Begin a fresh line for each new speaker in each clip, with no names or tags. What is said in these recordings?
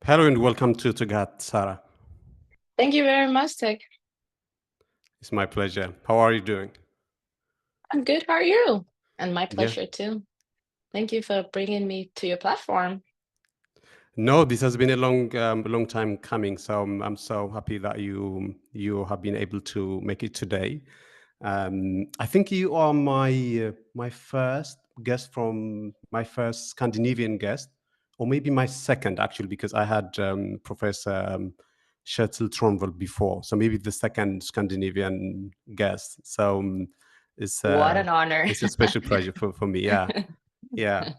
Hello and welcome to GAT, Sara.
Thank you very much, Tech.
It's my pleasure. How are you doing?
I'm good. How are you? And my
Yeah.
pleasure too. Thank you for bringing me to your platform.
No, this has been a long time coming. So I'm so happy that you have been able to make it today. I think you are my first guest from my first Scandinavian guest, or maybe my second actually, because I had Professor Kjetil Tronvold before. So maybe the second Scandinavian guest. So it's
What
uh,
an honor.
it's a special pleasure for me. Yeah, yeah.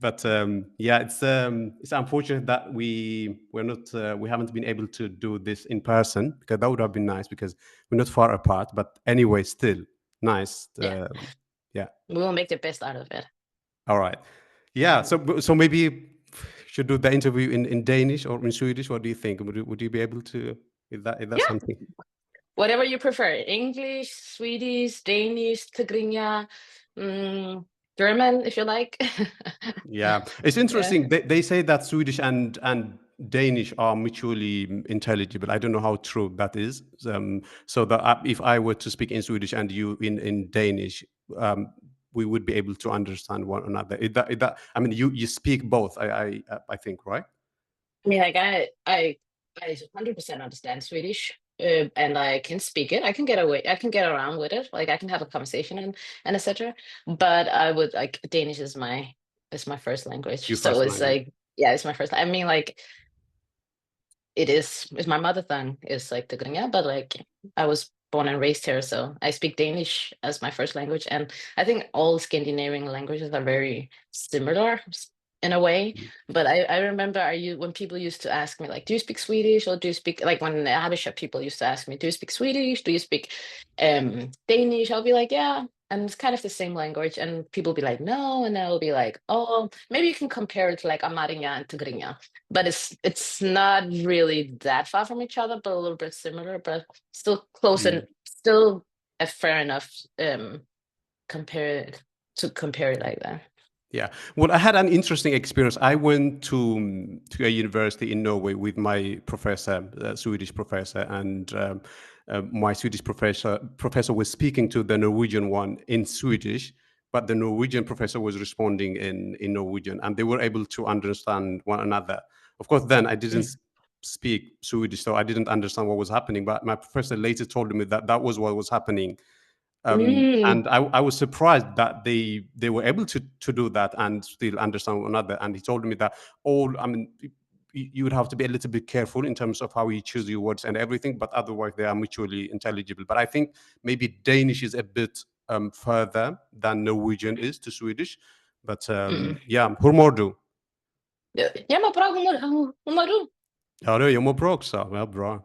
But yeah, it's unfortunate that we haven't been able to do this in person, because that would have been nice, because we're not far apart. But anyway, still nice.
Yeah,
Yeah.
we will make the best out of it.
All right. Yeah. So maybe should do the interview in Danish or in Swedish. What do you think? Would you be able to? Is that
Yeah,
something?
whatever you prefer. English, Swedish, Danish, Tigrinya, German, if you like.
Yeah, it's
Yeah.
interesting. They say that Swedish and Danish are mutually intelligible. I don't know how true that is. So that if I were to speak in Swedish and you in Danish, we would be able to understand one another. Is that I mean, you speak both. I think, right?
I mean, like I 100% understand Swedish, and I can speak it. I can get away. I can get around with it. Like I can have a conversation and etc. But I would like Danish is my first language.
Your
So
first
it's
language.
like yeah, it's my first. I mean, like it's my mother tongue is like the Gringa, but like I was born and raised here, so I speak Danish as my first language, and I think all Scandinavian languages are very similar in a way.
Mm.
But I remember when people used to ask me like, do you speak Swedish or do you speak like when Habesha people used to ask me, do you speak Swedish? Do you speak Danish? I'll be like, yeah. And it's kind of the same language, and people be like, no, and I'll be like, oh, maybe you can compare it to like Amarinha and Tigrinya, but it's not really that far from each other, but a little bit similar, but still close and
Mm.
still a fair enough compare to compare it like that.
Yeah. Well, I had an interesting experience. I went to a university in Norway with my professor, Swedish professor, and my Swedish professor was speaking to the Norwegian one in Swedish, but the Norwegian professor was responding in Norwegian, and they were able to understand one another. Of course, then I didn't
Mm.
speak Swedish, so I didn't understand what was happening. But my professor later told me that that was what was happening,
Mm.
and I was surprised that they were able to do that and still understand one another. And he told me that I mean, you would have to be a little bit careful in terms of how you choose your words and everything, but otherwise they are mutually intelligible. But I think maybe Danish is a bit further than Norwegian is to Swedish. But
Mm.
yeah, hur mår du?
Jag mår bra, hur mår du?
Ja, jag mår bra också. Ja, bra.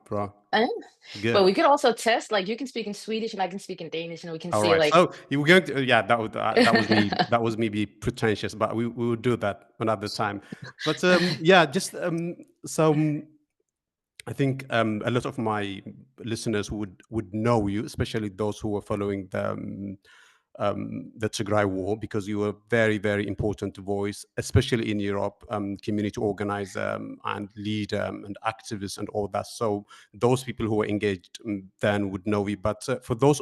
Eh? But
Good.
we could also test, like you can speak in Swedish and I can speak in Danish, and we can
All
see
right.
like
So you were going to, yeah, that was me. That was me be pretentious, but we will do that another time. But yeah, just I think a lot of my listeners would know you, especially those who were following the Tigray war, because you were a very important voice, especially in Europe, community organizer and leader and activist and all that. So those people who were engaged then would know you. But for those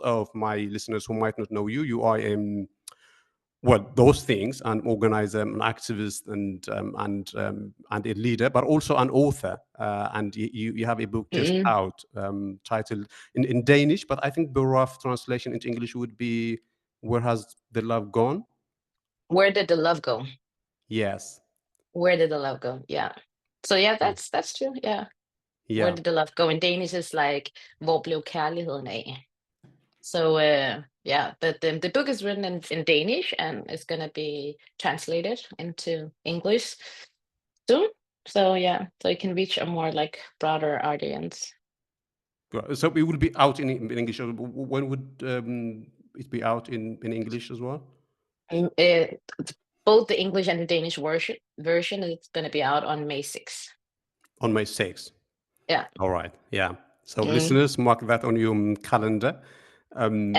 of my listeners who might not know you, you are well, those things, an organizer, an activist, and a leader, but also an author. And you have a book just
mm,
out titled in Danish, but I think the rough translation into English would be "Where Has the Love Gone?"
where did the love go?
Yes.
Where did the love go? Yeah. So yeah,
Yeah.
that's true. Yeah. Where
Yeah.
did the love go? In Danish is like Hvor blev kærligheden af? So yeah, but the book is written in Danish and it's gonna be translated into English soon. So yeah, so you can reach a more like broader audience.
So it will be out in English. When would it be out in English as well?
It's both the English and the Danish version is gonna be out on May 6th.
On May 6th.
Yeah.
All right. Yeah. So
Mm.
listeners, mark that on your calendar.
And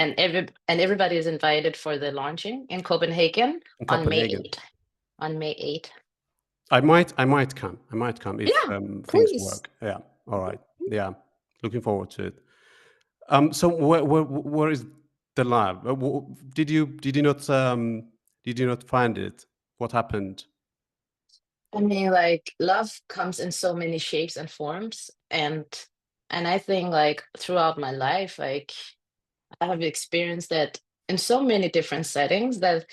everybody is invited for the launching in Copenhagen
In
on May
Copenhagen.
8th. On May 8th.
I might come. If
Yeah,
things
please.
work. Yeah. All right. Yeah. Looking forward to it. So where is the lab? Did you not find it? What happened?
I mean, like love comes in so many shapes and forms, and I think like throughout my life, like I have experienced that in so many different settings that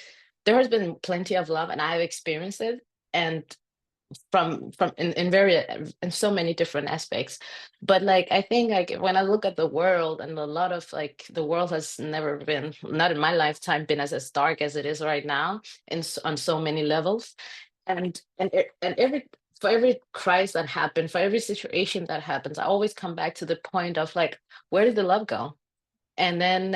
there has been plenty of love, and I've experienced it, and from in very in so many different aspects. But like I think like when I look at the world, and a lot of like the world has never been, not in my lifetime, been as dark as it is right now on so many levels, and every for every crisis that happened, for every situation that happens, I always come back to the point of like, where did the love go? And then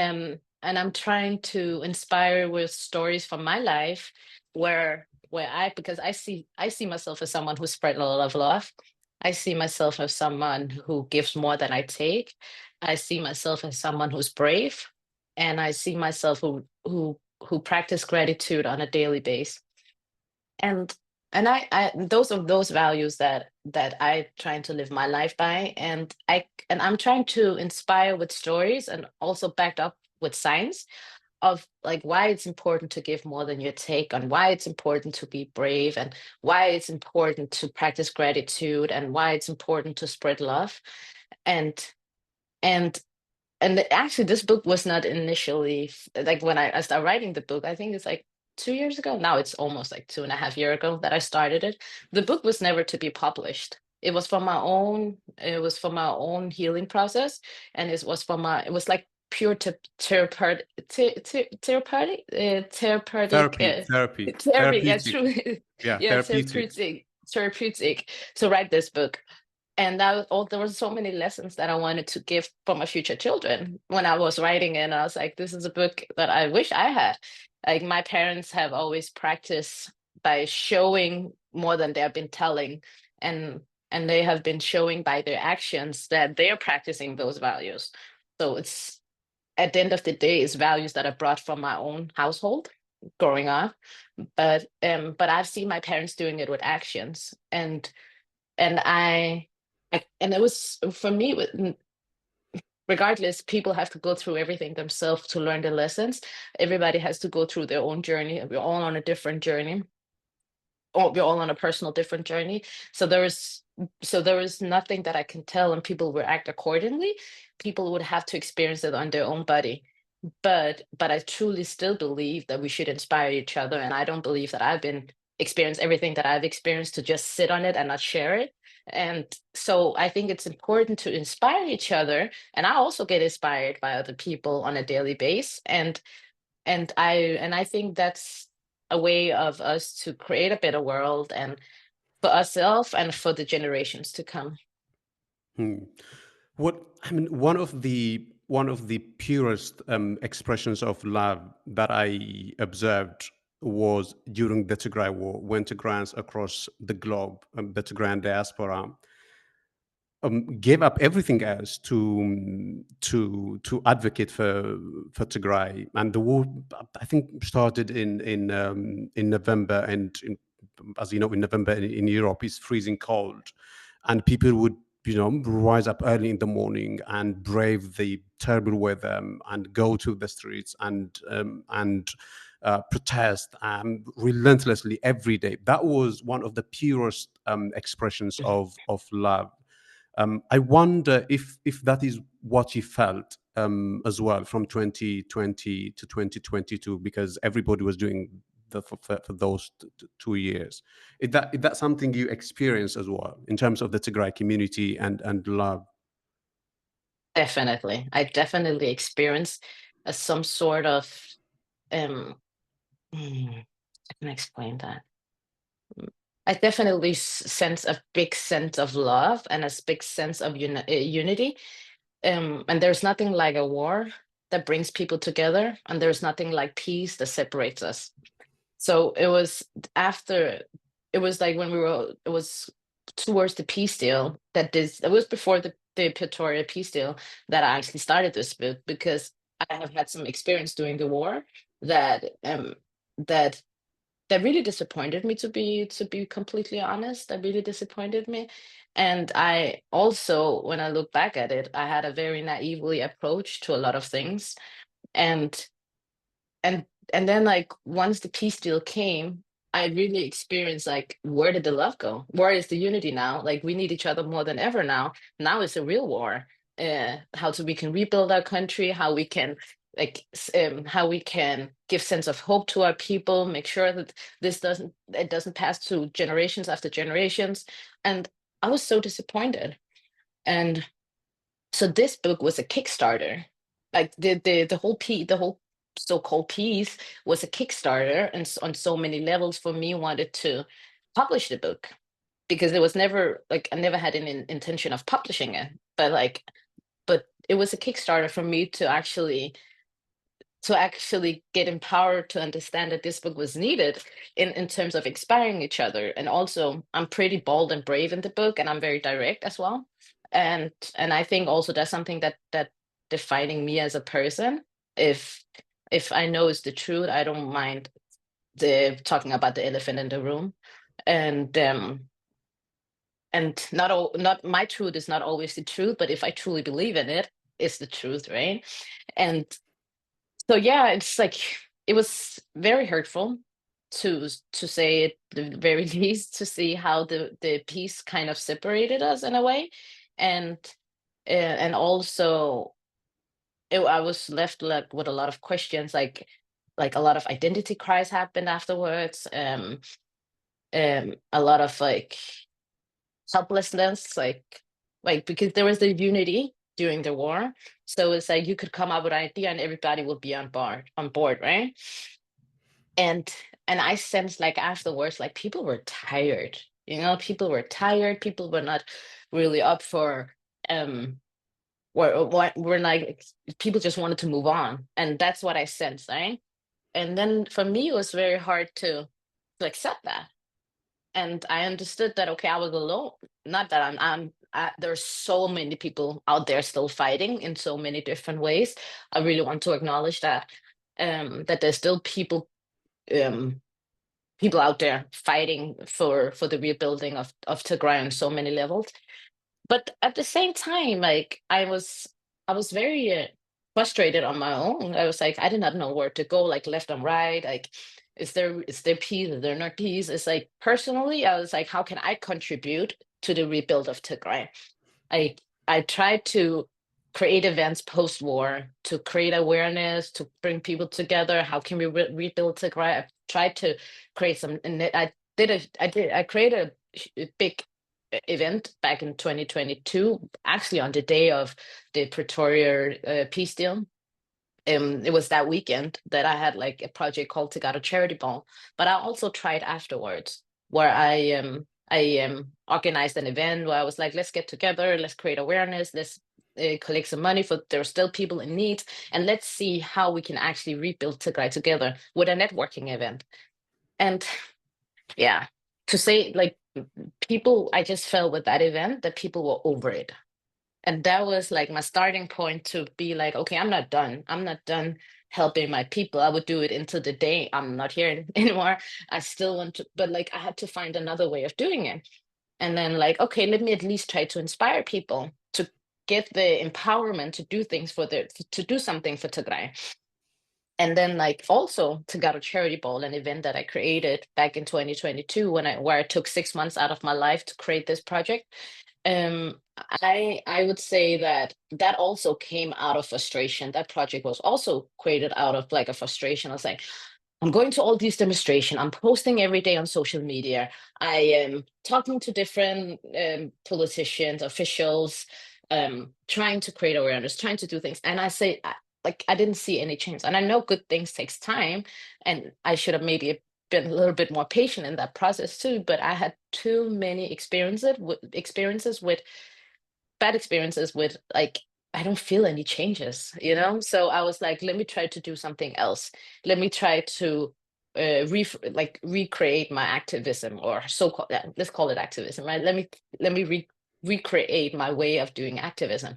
and I'm trying to inspire with stories from my life where I, because I see myself as someone who spread a lot of love. I see myself as someone who gives more than I take. I see myself as someone who's brave, and I see myself who practice gratitude on a daily basis. And I those are those values that I trying to live my life by, and I'm trying to inspire with stories, and also backed up with science of like why it's important to give more than you take, and why it's important to be brave, and why it's important to practice gratitude, and why it's important to spread love. And and and actually, this book was not initially like when I started writing the book. I think it's like 2 years ago. Now it's almost like 2.5 years ago that I started it. The book was never to be published. It was for my own. It was for my own healing process, and it was for my. It was like pure therapeutic, therapeutic therapy. Yeah,
Therapeutic.
true.
Yeah,
Yeah,
therapeutic.
therapeutic to write this book. And that was all, there were so many lessons that I wanted to give for my future children when I was writing it. And I was like, this is a book that I wish I had. Like my parents have always practiced by showing more than they've been telling. And and they have been showing by their actions that they're practicing those values. So it's, at the end of the day, it's values that I brought from my own household growing up. But I've seen my parents doing it with actions. And and it was for me regardless, people have to go through everything themselves to learn the lessons. Everybody has to go through their own journey. We're all on a different journey, or we're all on a personal different journey. So there is nothing that I can tell, and people will act accordingly. People would have to experience it on their own body. But I truly still believe that we should inspire each other, and I don't believe that I've been experienced everything that I've experienced to just sit on it and not share it. And so I think it's important to inspire each other, and I also get inspired by other people on a daily basis. And I think that's a way of us to create a better world, and for ourselves and for the generations to come.
Hmm. What I mean, one of the purest expressions of love that I observed was during the Tigray war, when Tigrayans across the globe, the Tigrayan diaspora, gave up everything else to advocate for Tigray. And the war, I think, started in November, and as you know, in November in Europe is freezing cold, and people would, rise up early in the morning and brave the terrible weather, and go to the streets and protest relentlessly every day. That was one of the purest expressions of love. I wonder if that is what you felt as well from 2020 to 2022, because everybody was doing for those 2 years. Is that something you experience as well in terms of the Tigray community and love?
Definitely, I definitely experienced some sort of um I can explain that. I definitely sense a big sense of love and a big sense of unity. And there's nothing like a war that brings people together, and there's nothing like peace that separates us. So after, it was like when it was towards the peace deal that this, it was before the Pretoria peace deal that I actually started this book, because I have had some experience during the war that that that really disappointed me, to be completely honest. That really disappointed me. And I also, when I look back at it, I had a very naively approach to a lot of things. And and and then, like, once the peace deal came, I really experienced, like, where did the love go? Where is the unity now? Like, we need each other more than ever now. Now it's a real war. How we can rebuild our country, how we can, like, how we can give sense of hope to our people, make sure that it doesn't pass to generations after generations. And I was so disappointed. And so this book was a Kickstarter. Like, the whole so-called piece was a Kickstarter, and on so many levels for me wanted to publish the book, because it was never like, I never had an intention of publishing it, but like, but it was a Kickstarter for me to actually get empowered to understand that this book was needed in terms of inspiring each other. And also, I'm pretty bold and brave in the book, and I'm very direct as well. And I think also that's something that defining me as a person. if if I know it's the truth, I don't mind the talking about the elephant in the room. And um and not my truth is not always the truth, but if I truly believe in it, it's the truth, right? And so, yeah, it's like, it was very hurtful, to say it the very least, to see how the piece kind of separated us in a way. And also, I was left, like, with a lot of questions, like a lot of identity cries happened afterwards. A lot of, like, helplessness, like, because there was the unity during the war. So it's like you could come up with an idea and everybody will be on board, right? And and I sensed, like, afterwards, like, people were tired. People were tired. People were not really up for, um what we're like, people just wanted to move on. And that's what I sensed, right? And then for me, it was very hard to accept that. And I understood that, okay, I was alone. Not that there's so many people out there still fighting in so many different ways. I really want to acknowledge that, that there's still um, people out there fighting for the rebuilding of Tigray on so many levels. But at the same time, like, I was very frustrated on my own. I was like, I did not know where to go, like, left and right. Like, is there peace? Is there not peace? It's like, personally, I was like, how can I contribute to the rebuild of Tigray? I I tried to create events post-war to create awareness, to bring people together. How can we rebuild Tigray? I tried to create some, and I created a big event back in 2022, actually on the day of the Pretoria peace deal. It was that weekend that I had, like, a project called Together Charity Ball. But I also tried afterwards, where I organized an event where I was like, let's get together, let's create awareness, let's collect some money, for there are still people in need, and let's see how we can actually rebuild Tigray together, with a networking event. And yeah, to say, like, people, I just felt with that event that people were over it. And that was, like, my starting point to be like, okay, I'm not done helping my people. I would do it until the day I'm not here anymore. I still want to, but, like, I had to find another way of doing it. And then, like, okay, let me at least try to inspire people to get the empowerment to do things to do something for Tigray. And then, like, also to got a charity ball, an event that I created back in 2022, where I took 6 months out of my life to create this project. I would say that that also came out of frustration. That project was also created out of, like, a frustration. I was like, I'm going to all these demonstrations. I'm posting every day on social media. I am talking to different politicians, officials, trying to create awareness, trying to do things. And I say, like, I didn't see any change. And I know good things takes time, and I should have maybe been a little bit more patient in that process too. But I had too many experiences with bad experiences with, like, I don't feel any changes. So I was like, let me try to do something else. Let me try to recreate my activism, or so-called, yeah, let's call it activism, right? Let me recreate my way of doing activism.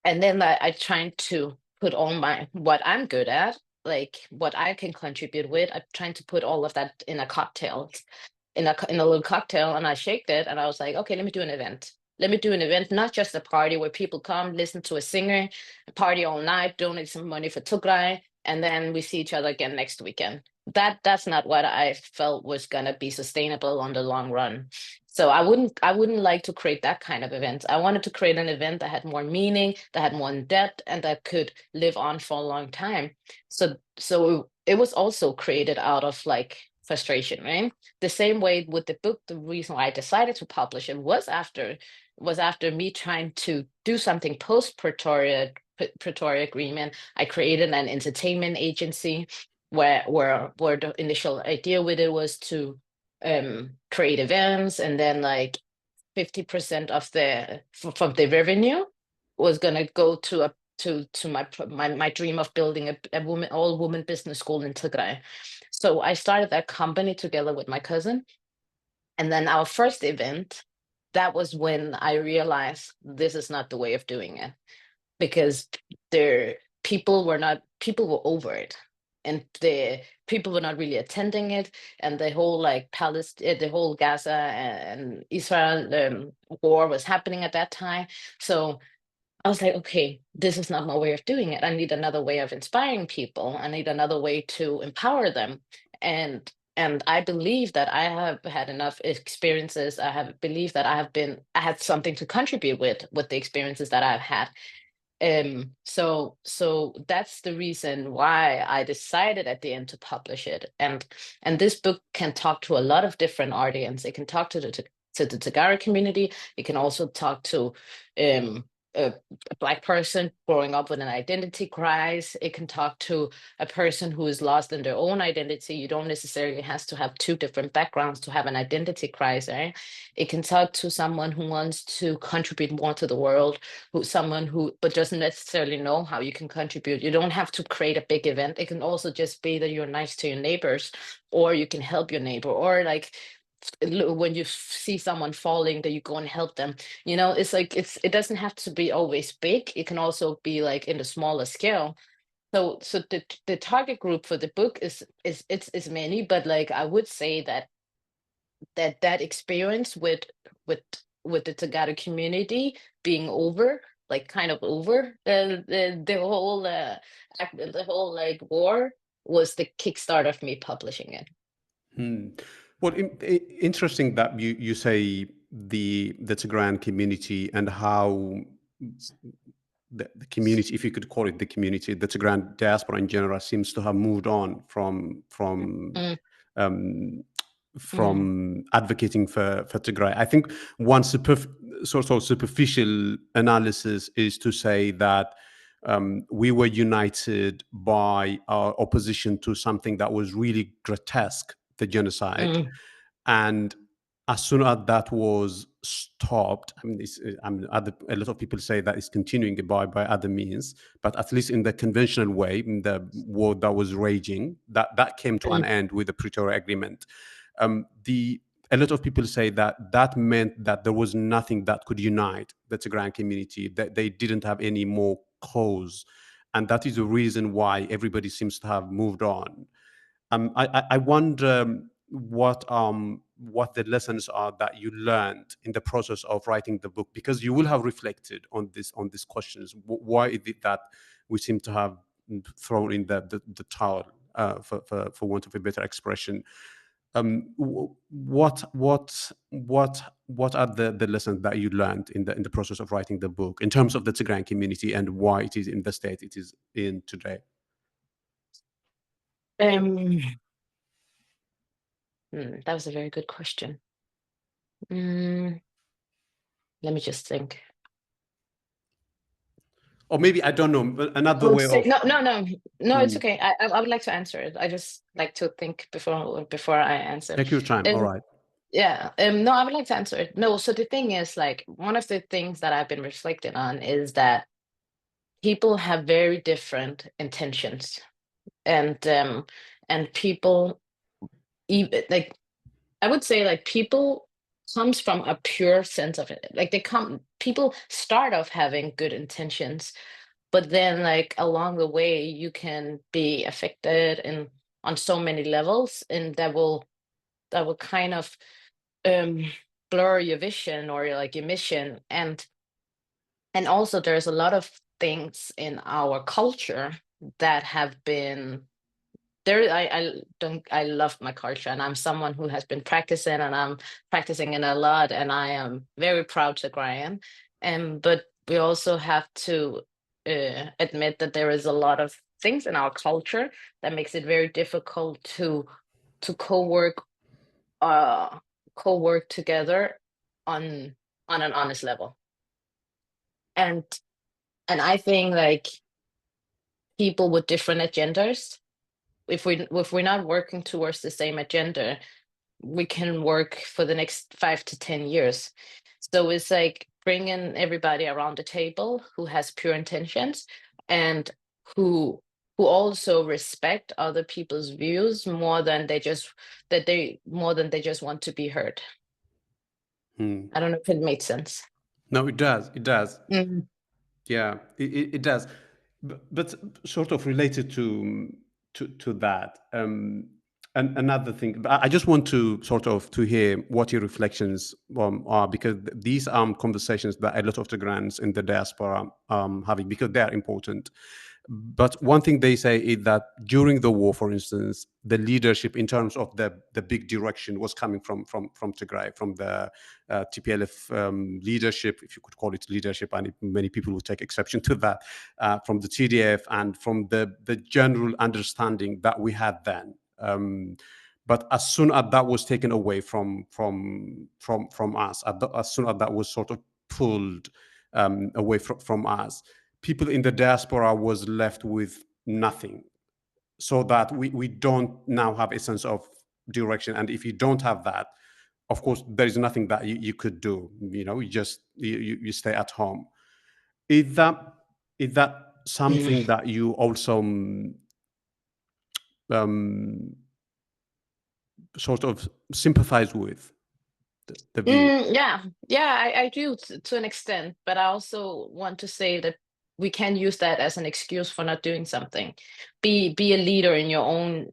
And then I tried to put on what I'm good at, like what I can contribute with. I'm trying to put all of that in a cocktail, in a little cocktail, and I shaked it, and I was like, okay, let me do an event. Let me do an event, not just a party where people come, listen to a singer, party all night, donate some money for Tigray, and then we see each other again next weekend. That's not what I felt was gonna be sustainable on the long run. So I wouldn't like to create that kind of event. I wanted to create an event that had more meaning, that had more depth, and that could live on for a long time. So it was also created out of like frustration, right? The same way with the book, the reason why I decided to publish it was after me trying to do something post Pretoria Agreement. I created an entertainment agency where the initial idea with it was to create events, and then like 50% of from the revenue was gonna go to my dream of building a woman all woman business school in Tigray. So I started that company together with my cousin, and then our first event, that was when I realized this is not the way of doing it, because there people were over it, and the people were not really attending it, and the whole like Palestine, the whole Gaza and Israel war was happening at that time. So I was like, okay, this is not my way of doing it. I need another way of inspiring people. I need another way to empower them. And I believe that I have had enough experiences. I have believed that I had something to contribute with the experiences that I've had. So that's the reason why I decided at the end to publish it. And this book can talk to a lot of different audience. It can talk to the Tigray community. It can also talk to um a Black person growing up with an identity crisis. It can talk to a person who is lost in their own identity. You don't necessarily have to have two different backgrounds to have an identity crisis, right? It can talk to someone who wants to contribute more to the world, someone who but doesn't necessarily know how you can contribute. You don't have to create a big event. It can also just be that you're nice to your neighbors, or you can help your neighbor, or like when you see someone falling, that you go and help them. It's like it doesn't have to be always big. It can also be like in the smaller scale. So the target group for the book is many, but like I would say that experience with with the Tagada community being over, like kind of over the whole like war, was the kickstart of me publishing it.
Hmm. Well, interesting that you say the Tigrayan community and how the community, if you could call it the community, the Tigrayan diaspora in general seems to have moved on
Mm,
um,
mm,
from advocating for Tigray. I think one sort of superficial analysis is to say that we were united by our opposition to something that was really grotesque, the genocide.
mm,
And as soon as that was stopped, a lot of people say that it's continuing by other means, but at least in the conventional way, in the war that was raging, that came to an
mm,
end with the Pretoria Agreement. The A lot of people say that meant that there was nothing that could unite the Tigrayan community, that they didn't have any more cause, and that is the reason why everybody seems to have moved on. I wonder what the lessons are that you learned in the process of writing the book, because you will have reflected on these questions. Why is it that we seem to have thrown in the towel, for want of a better expression? What are the lessons that you learned in the process of writing the book in terms of the Tigrayan community and why it is in the state it is in today?
um, that was a very good question. Mm, Let me just think.
Or maybe, I don't know, but
I
another
would
way
say
of.
no, no, no, no. It's
Mm,
okay. I would like to answer it. I just like to think before I answer.
take your time. All
Um,
right.
yeah. No, I would like to answer it. No. So the thing is, like, one of the things that I've been reflecting on is that people have very different intentions, and people even like I would say like people comes from a pure sense of it. Like people start off having good intentions, but then like along the way you can be affected and on so many levels, and that will kind of um blur your vision or like your mission. And also there's a lot of things in our culture that have been there. I don't, I love my culture, and I'm someone who has been practicing, and I'm practicing it a lot, and I am very proud Tigrayan. And but we also have to admit that there is a lot of things in our culture that makes it very difficult to co-work uh co-work together on an honest level. And I think like people with different agendas, if we're not working towards the same agenda, we can work for the next 5 to 10 years. So it's like bringing everybody around the table who has pure intentions, and who also respect other people's views more than they just want to be heard.
Hmm.
I don't know if it made sense.
No, it does. It does.
Mhm.
Yeah, it does. But sort of related to that, and another thing, but I just want to sort of to hear what your reflections are, because these are conversations that a lot of the grants in the diaspora having, because they are important. But one thing they say is that during the war, for instance, the leadership in terms of the big direction was coming from Tigray, from the TPLF leadership, if you could call it leadership, and many people would take exception to that, from the TDF, and from the general understanding that we had then. But as soon as that was taken away from us, as soon as that was sort of pulled away from us, people in the diaspora was left with nothing. So that we don't now have a sense of direction. And if you don't have that, of course, there is nothing that you could do. You just you stay at home. Is that something that you also um, sort of sympathize with, the view?
Yeah, yeah, I do to an extent, but I also want to say that we can use that as an excuse for not doing something. Be a leader in your own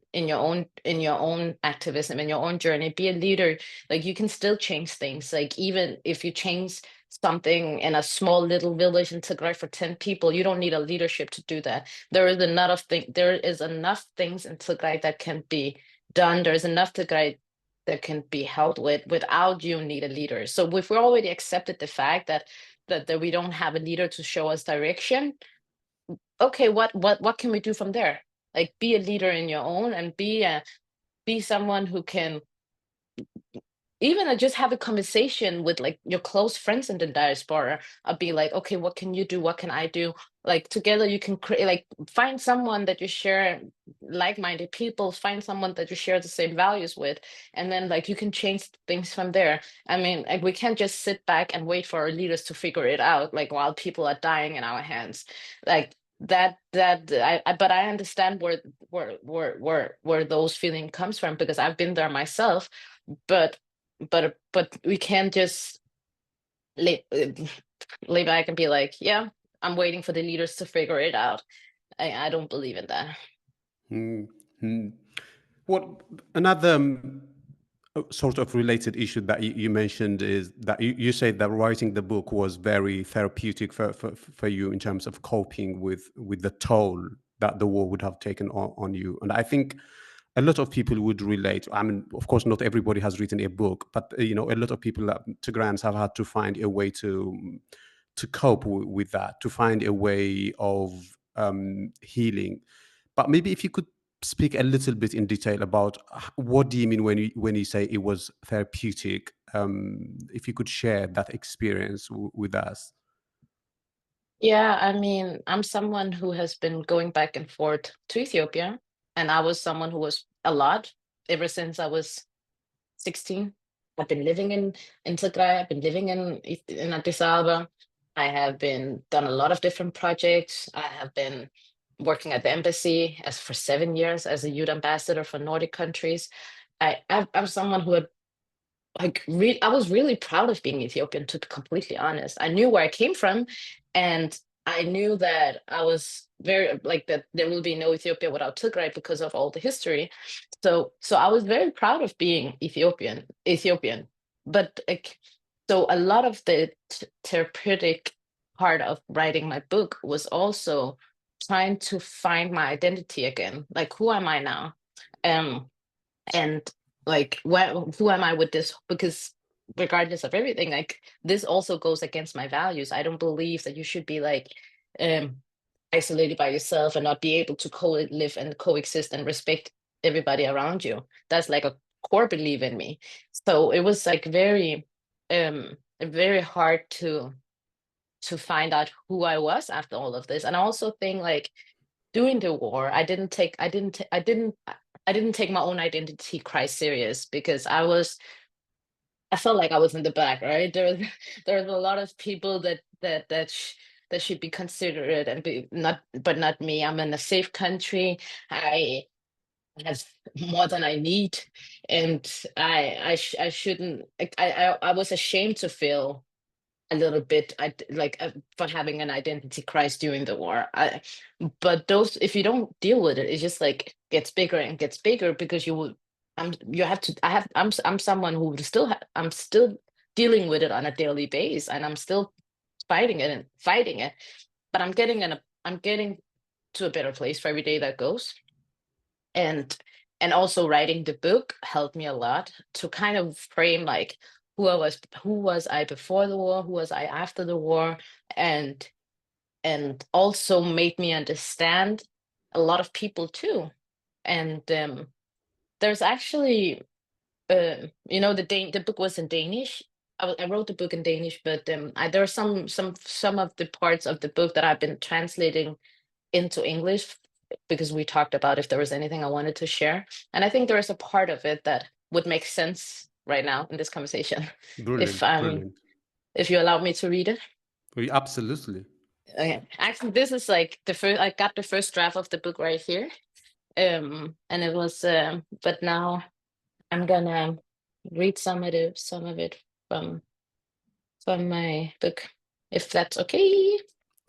activism, in your own journey. Be a leader. Like you can still change things. Like even if you change something in a small little village in Tigray for 10 people, you don't need a leadership to do that. There is enough things in Tigray that can be done. There's enough Tigray that can be held without you need a leader. So if we already accepted the fact that we don't have a leader to show us direction, okay, what can we do from there? Like be a leader in your own, and be someone who can even just have a conversation with like your close friends in the diaspora. I'll be like, okay, what can you do? What can I do? Like together you can create, like find someone that you share like-minded people, find someone that you share the same values with, and then like you can change things from there. I mean, like we can't just sit back and wait for our leaders to figure it out, like while people are dying in our hands. Like but I understand where those feeling comes from, because I've been there myself. But we can't just lay, lay back and be like, yeah, I'm waiting for the leaders to figure it out. I don't believe in that.
Mm-hmm. What another sort of related issue that you mentioned is that you said that writing the book was very therapeutic for you in terms of coping with the toll that the war would have taken on you. And I think a lot of people would relate. I mean, of course, not everybody has written a book, but a lot of people, Tigrayans, have had to find a way to cope with that, to find a way of healing. But maybe if you could speak a little bit in detail about what do you mean when you say it was therapeutic? If you could share that experience with us.
Yeah, I mean, I'm someone who has been going back and forth to Ethiopia, and I was someone who was a lot ever since I was 16. I've been living in Tigray. I've been living in Addis Ababa. I have been done a lot of different projects. I have been working at the embassy as for 7 years as a youth ambassador for Nordic countries. I'm someone who had I was really proud of being Ethiopian, to be completely honest. I knew where I came from, and I knew that I was very like that there will be no Ethiopia without Tigray because of all the history. So I was very proud of being Ethiopian. But like, so a lot of the therapeutic part of writing my book was also trying to find my identity again. Like, who am I now? Um, and like, who am I with this? Because regardless of everything, like this also goes against my values. I don't believe that you should be like um isolated by yourself and not be able to co-live and coexist and respect everybody around you. That's like a core belief in me. So it was like very hard to find out who I was after all of this. And I also think like during the war, I didn't take my own identity crisis serious because I felt like I was in the back, right? There was a lot of people that should be considerate and be not, but not me. I'm in a safe country. I have more than I need, and I shouldn't. I was ashamed to feel a little bit for having an identity crisis during the war. But those, if you don't deal with it, it just like gets bigger and gets bigger because you will you have to I have I'm someone who would still I'm still dealing with it on a daily basis, and I'm still fighting it, but I'm getting to a better place for every day that goes. And and also writing the book helped me a lot to kind of frame like who was I before the war, who was I after the war, and also made me understand a lot of people too. And there's actually the book was in Danish. I wrote the book in Danish, but there are some of the parts of the book that I've been translating into English because we talked about if there was anything I wanted to share. And I think there is a part of it that would make sense right now in this conversation. If
Brilliant, brilliant.
if you allow me to read it.
Absolutely.
Okay. Actually, this is like the first I got the first draft of the book right here. And it was but now I'm gonna read some of it from my book, if that's okay. Yeah.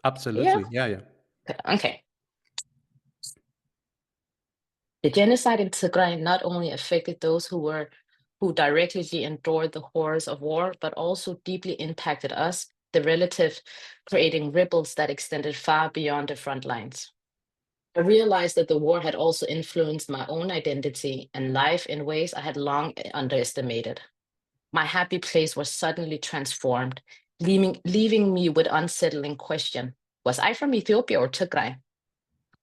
Absolutely. Yeah, yeah.
Okay. The genocide in Tigray not only affected those who directly endured the horrors of war, but also deeply impacted us, the relative, creating ripples that extended far beyond the front lines. I realized that the war had also influenced my own identity and life in ways I had long underestimated. My happy place was suddenly transformed, leaving me with unsettling question. Was I from Ethiopia or Tigray?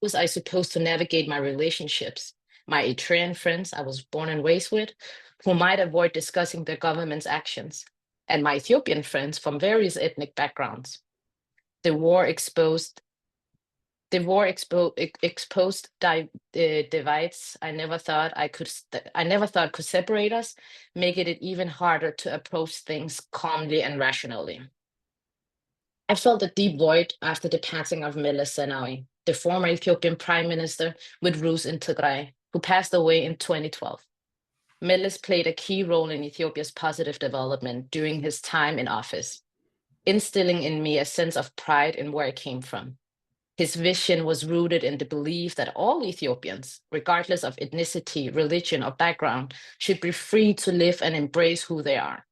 Was I supposed to navigate my relationships, my Eritrean friends I was born and raised with, who might avoid discussing their government's actions, and my Ethiopian friends from various ethnic backgrounds? The war exposed divides I never thought could separate us, making it even harder to approach things calmly and rationally. I felt a deep void after the passing of Meles Zenawi, the former Ethiopian prime minister with roots in Tigray, who passed away in 2012. Meles played a key role in Ethiopia's positive development during his time in office, instilling in me a sense of pride in where I came from. His vision was rooted in the belief that all Ethiopians, regardless of ethnicity, religion, or background, should be free to live and embrace who they are.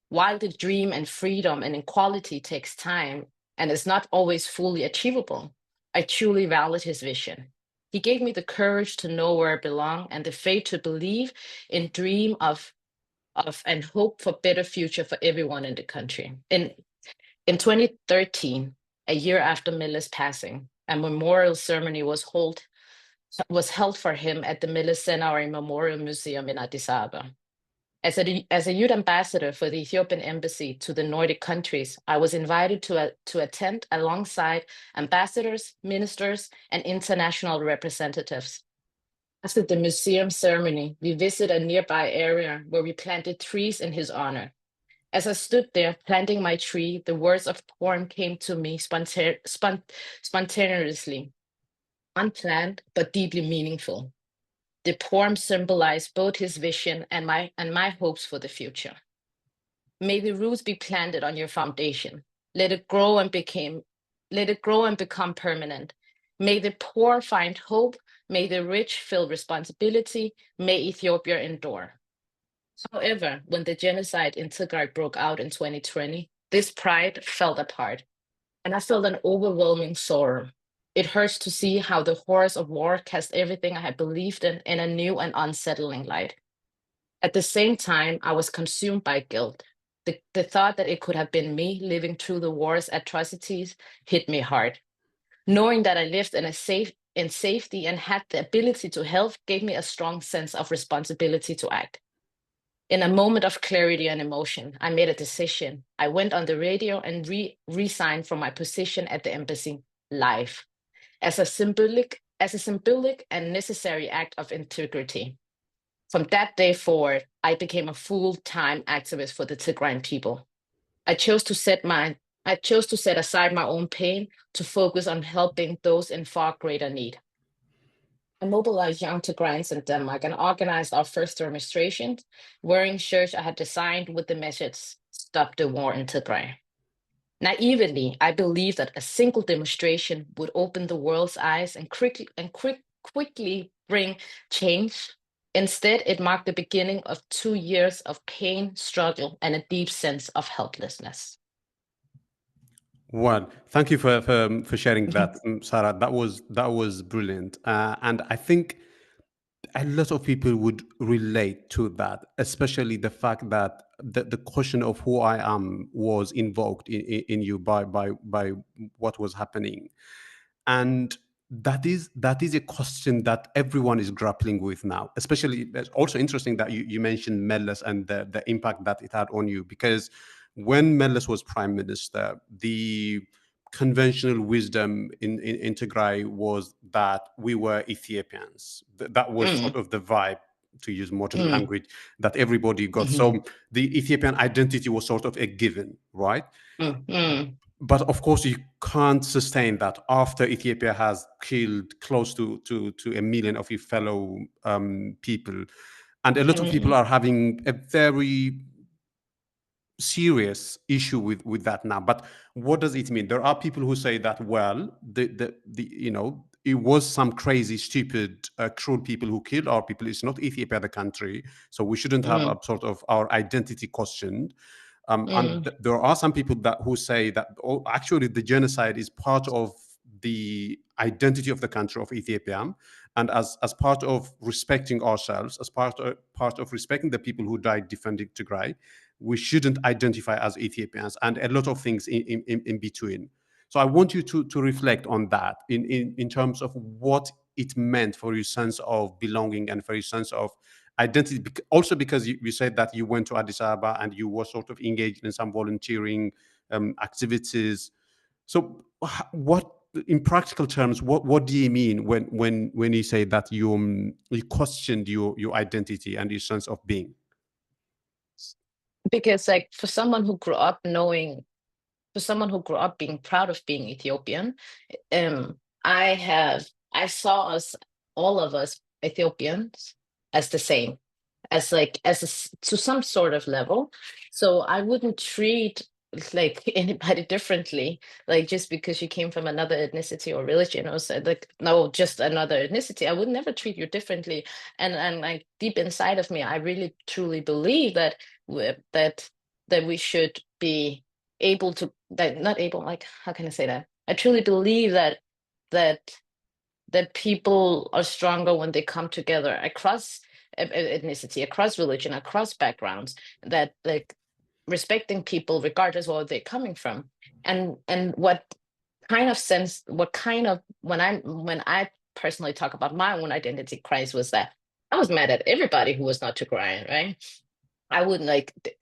While the dream and freedom and equality takes time and is not always fully achievable, I truly valued his vision. He gave me the courage to know where I belong and the faith to believe in dream of and hope for better future for everyone in the country. In 2013, a year after Miller's passing, a memorial ceremony was held for him at the Miller Senari Memorial Museum in Addis Ababa. As a youth ambassador for the Ethiopian embassy to the Nordic countries, I was invited to attend alongside ambassadors, ministers, and international representatives. After the museum ceremony, we visited a nearby area where we planted trees in his honor. As I stood there planting my tree, the words of poem came to me spontaneously, unplanned but deeply meaningful. The poem symbolized both his vision and my hopes for the future. May the roots be planted on your foundation. Let it grow and Let it grow and become permanent. May the poor find hope. May the rich feel responsibility. May Ethiopia endure. However, when the genocide in Tigray broke out in 2020, this pride fell apart, and I felt an overwhelming sorrow. It hurts to see how the horrors of war cast everything I had believed in a new and unsettling light. At the same time, I was consumed by guilt. The thought that it could have been me living through the war's atrocities hit me hard. Knowing that I lived in safety and had the ability to help gave me a strong sense of responsibility to act. In a moment of clarity and emotion, I made a decision. I went on the radio and resigned from my position at the embassy live as a symbolic and necessary act of integrity. From that day forward, I became a full-time activist for the Tigrayan people. I chose to set aside my own pain to focus on helping those in far greater need. I mobilized young Tigrayans in Denmark and organized our first demonstrations, wearing shirts I had designed with the message, "Stop the war in Tigray." Naively, I believed that a single demonstration would open the world's eyes and quickly bring change. Instead, it marked the beginning of 2 years of pain, struggle, and a deep sense of helplessness.
Well, thank you for sharing that, Sarah. That was brilliant, and I think a lot of people would relate to that, especially the fact that the question of who I am was invoked in you by what was happening, and that is a question that everyone is grappling with now. Especially, it's also interesting that you mentioned Meles and the impact that it had on you, because when Meles was prime minister, the conventional wisdom in Tigray was that we were Ethiopians. That was
Mm,
sort of the vibe, to use modern
mm,
language, that everybody got.
mhm,
So the Ethiopian identity was sort of a given, right?
mm, mm,
But of course, you can't sustain that after Ethiopia has killed close to a million of your fellow people, and a lot of people
mm,
are having a very serious issue with that now. But what does it mean? There are people who say that, well, the it was some crazy, stupid, cruel people who killed our people. It's not Ethiopia the country, so we shouldn't have a
mm,
sort of our identity questioned. And
mm,
there are some people that who say that, oh, actually the genocide is part of the identity of the country of Ethiopia, and as part of respecting ourselves, as part of respecting the people who died defending Tigray, we shouldn't identify as Ethiopians, and a lot of things in between. So I want you to reflect on that in terms of what it meant for your sense of belonging and for your sense of identity. Also, because you said that you went to Addis Ababa and you were sort of engaged in some volunteering activities. So, what, in practical terms, what do you mean when you say that you questioned your identity and your sense of being?
Because like for someone who grew up being proud of being Ethiopian, um, I saw all of us Ethiopians as the same, as like to some sort of level. So I wouldn't treat like anybody differently, like just because you came from another ethnicity or religion, or said like no, just another ethnicity. I would never treat you differently. And like deep inside of me, I really truly believe that that we should be able to, that not able, like how can I say that? I truly believe that that people are stronger when they come together across ethnicity, across religion, across backgrounds, that like respecting people regardless of where they're coming from. And what kind of when I personally talk about my own identity crisis was that I was mad at everybody who was not Tigrayan, right? I wouldn't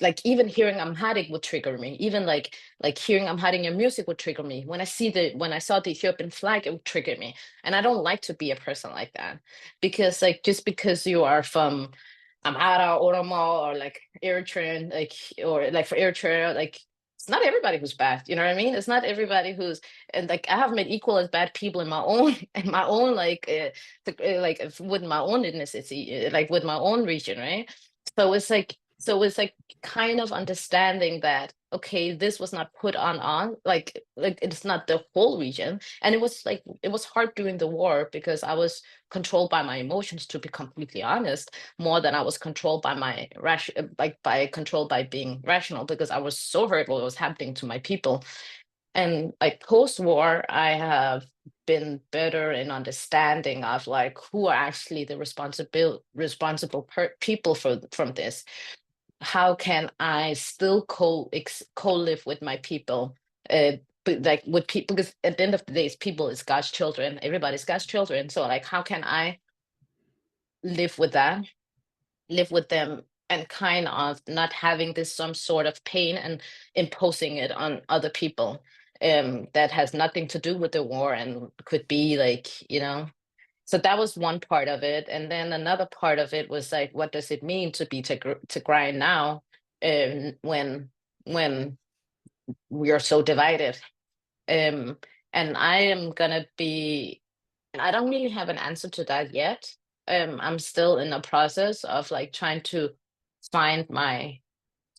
like even hearing Amharic would trigger me. Even like hearing Amharic in music would trigger me. When I saw the Ethiopian flag, it would trigger me. And I don't like to be a person like that, because like just because you are from Amhara, Oromo, or like Eritrean, like, or like for Eritrea, like it's not everybody who's bad. You know what I mean? It's not everybody who's, and like I have met equal as bad people in my own in my own like with my own ethnicity, like with my own region, right? So it's like So it's like kind of understanding that, okay, this was not put on like it's not the whole region. And it was like it was hard during the war because I was controlled by my emotions, to be completely honest, more than I was controlled by my like by controlled by being rational, because I was so hurt what was happening to my people. And like post-war, I have been better in understanding of like who are actually the responsible people from this. How can I still co-live with my people? But like with people, because at the end of the day, people is God's children. Everybody's God's children. So like, how can I live with that? Live with them and kind of not having this some sort of pain and imposing it on other people, that has nothing to do with the war and could be like, so that was one part of it. And then another part of it was like, what does it mean to be Tigrayan now, when we are so divided? Um, and I am gonna be, and I don't really have an answer to that yet. I'm still in a process of like trying to find my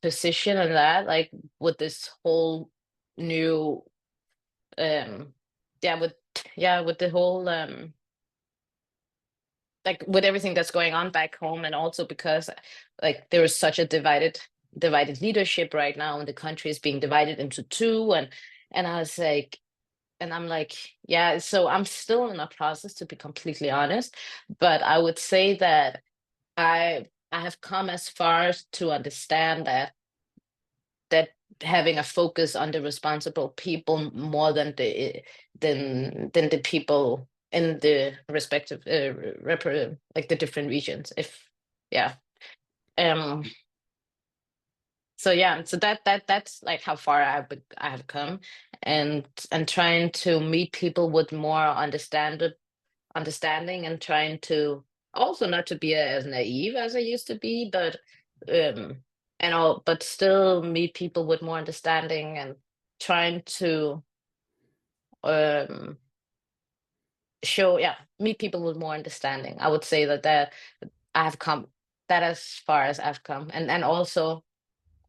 position in that, like with this whole new, um, yeah, with the whole, like with everything that's going on back home, and also because like there is such a divided leadership right now, and the country is being divided into two, and I was like, and I'm like, yeah, so I'm still in a process, to be completely honest, but I would say that I have come as far as to understand that having a focus on the responsible people more than the people in the respective like the different regions, if yeah. um so yeah, so that's like how far I have come, and trying to meet people with more understanding, and trying to also not to be as naive as I used to be, but um but still meet people with more understanding, and trying to um show, yeah, meet people with more understanding. I would say that I have come that as far as I've come, and also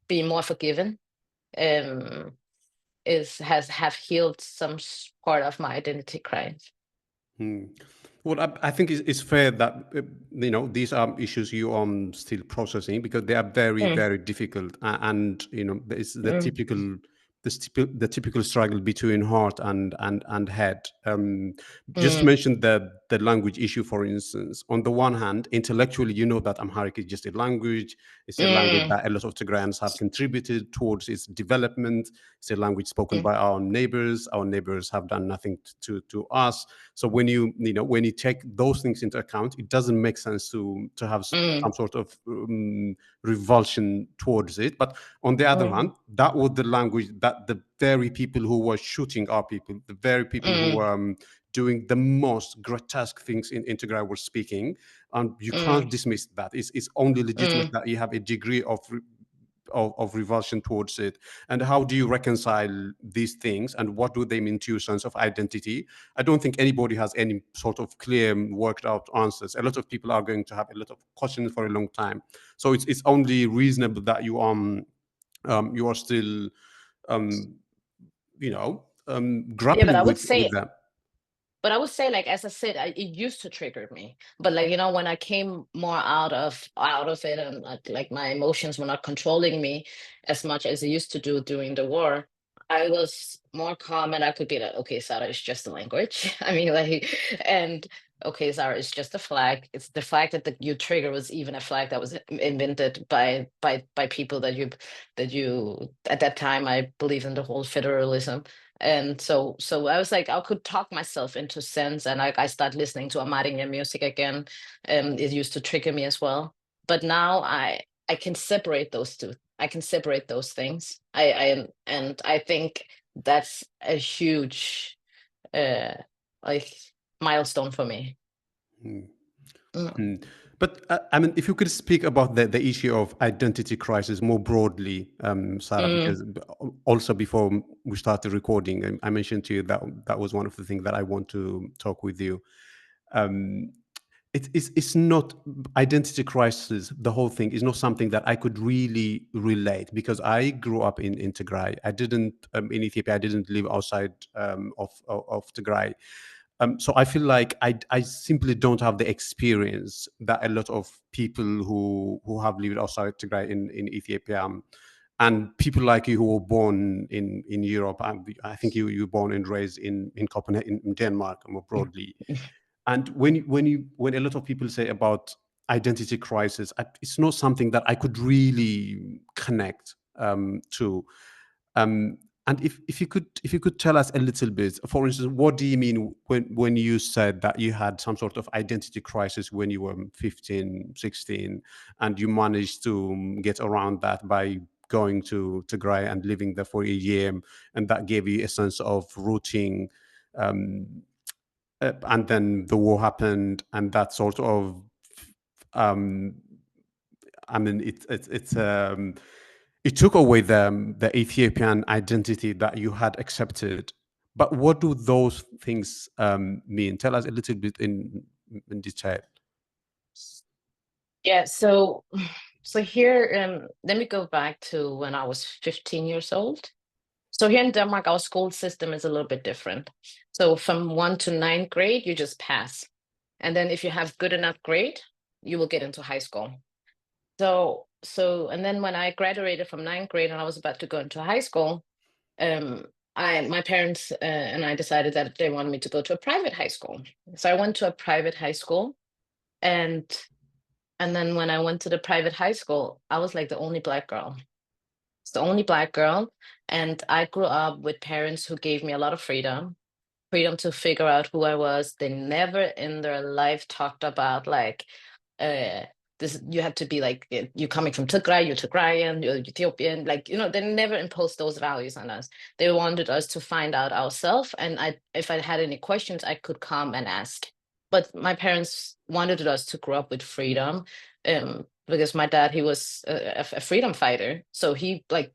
be more forgiven, um is has have healed some part of my identity crimes.
Hmm. Well, I think it's fair that these are issues you are still processing, because they are very,
Mm,
very difficult, and it's
mm,
the typical struggle between heart and head. Just
mm,
mentioned the language issue, for instance. On the one hand, intellectually, you know that Amharic is just a language. It's a language
mm,
that a lot of Tigrayans have contributed towards its development. It's a language spoken
mm,
by our neighbors. Our neighbors have done nothing to us. So when when you take those things into account, it doesn't make sense to have
mm,
some sort of revulsion towards it. But on the other
mm,
hand, that was the language that the very people who were shooting our people, the very people who
mm,
were doing the most grotesque things in Tigray were speaking. And you
mm,
can't dismiss that. It's only legitimate
mm.
that you have a degree of revulsion towards it. And how do you reconcile these things, and what do they mean to your sense of identity? I don't think anybody has any sort of clear worked out answers. A lot of people are going to have a lot of questions for a long time. So it's only reasonable that you are still um,
Yeah, but
grappling with them.
I would say, like as I said, it used to trigger me. But like when I came more out of it, and like my emotions were not controlling me as much as it used to do during the war, I was more calm, and I could be like, okay, Sarah, it's just a language. I mean, like, and okay, Sarah, it's just a flag. It's the flag that you trigger was even a flag that was invented by people that you at that time, I believe in the whole federalism. And so I was like, I could talk myself into sense, and I start listening to Amarinya music again. It used to trigger me as well, but now I can separate those two. I can separate those things. And I think that's a huge uh like milestone for me.
Hmm.
Mm,
Hmm. But I mean, if you could speak about the issue of identity crisis more broadly, Sarah,
mm,
because also before we started recording, I mentioned to you that that was one of the things that I want to talk with you. Um, it's not identity crisis. The whole thing is not something that I could really relate, because I grew up in Tigray. I didn't in Ethiopia. I didn't live outside of Tigray. So I feel like I simply don't have the experience that a lot of people who have lived outside Tigray in Ethiopia, and people like you who were born in Europe. I think you were born and raised in Copenhagen, in Denmark, more broadly. And when a lot of people say about identity crisis, it's not something that I could really connect to. Um, and if you could tell us a little bit, for instance, what do you mean when you said that you had some sort of identity crisis when you were 15, 16, and you managed to get around that by going to Tigray and living there for a year, and that gave you a sense of rooting, and then the war happened, and that sort of, um, I mean, it took away the Ethiopian identity that you had accepted. But what do those things mean? Tell us a little bit in detail.
Yeah, so here, let me go back to when I was 15 years old. So here in Denmark, our school system is a little bit different. So from 1 to 9th grade, you just pass. And then if you have good enough grade, you will get into high school. And then when I graduated from 9th grade and I was about to go into high school, my parents and I decided that they wanted me to go to a private high school. So I went to a private high school, and then when I went to the private high school, I was like the only Black girl. It's the only Black girl, and I grew up with parents who gave me a lot of freedom to figure out who I was. They never in their life talked about like, uh, this, you have to be like, you're coming from Tigray, you're Tigrayan, you're Ethiopian. Like, they never imposed those values on us. They wanted us to find out ourselves. And if I had any questions, I could come and ask. But my parents wanted us to grow up with freedom, because my dad, he was a freedom fighter. So he, like,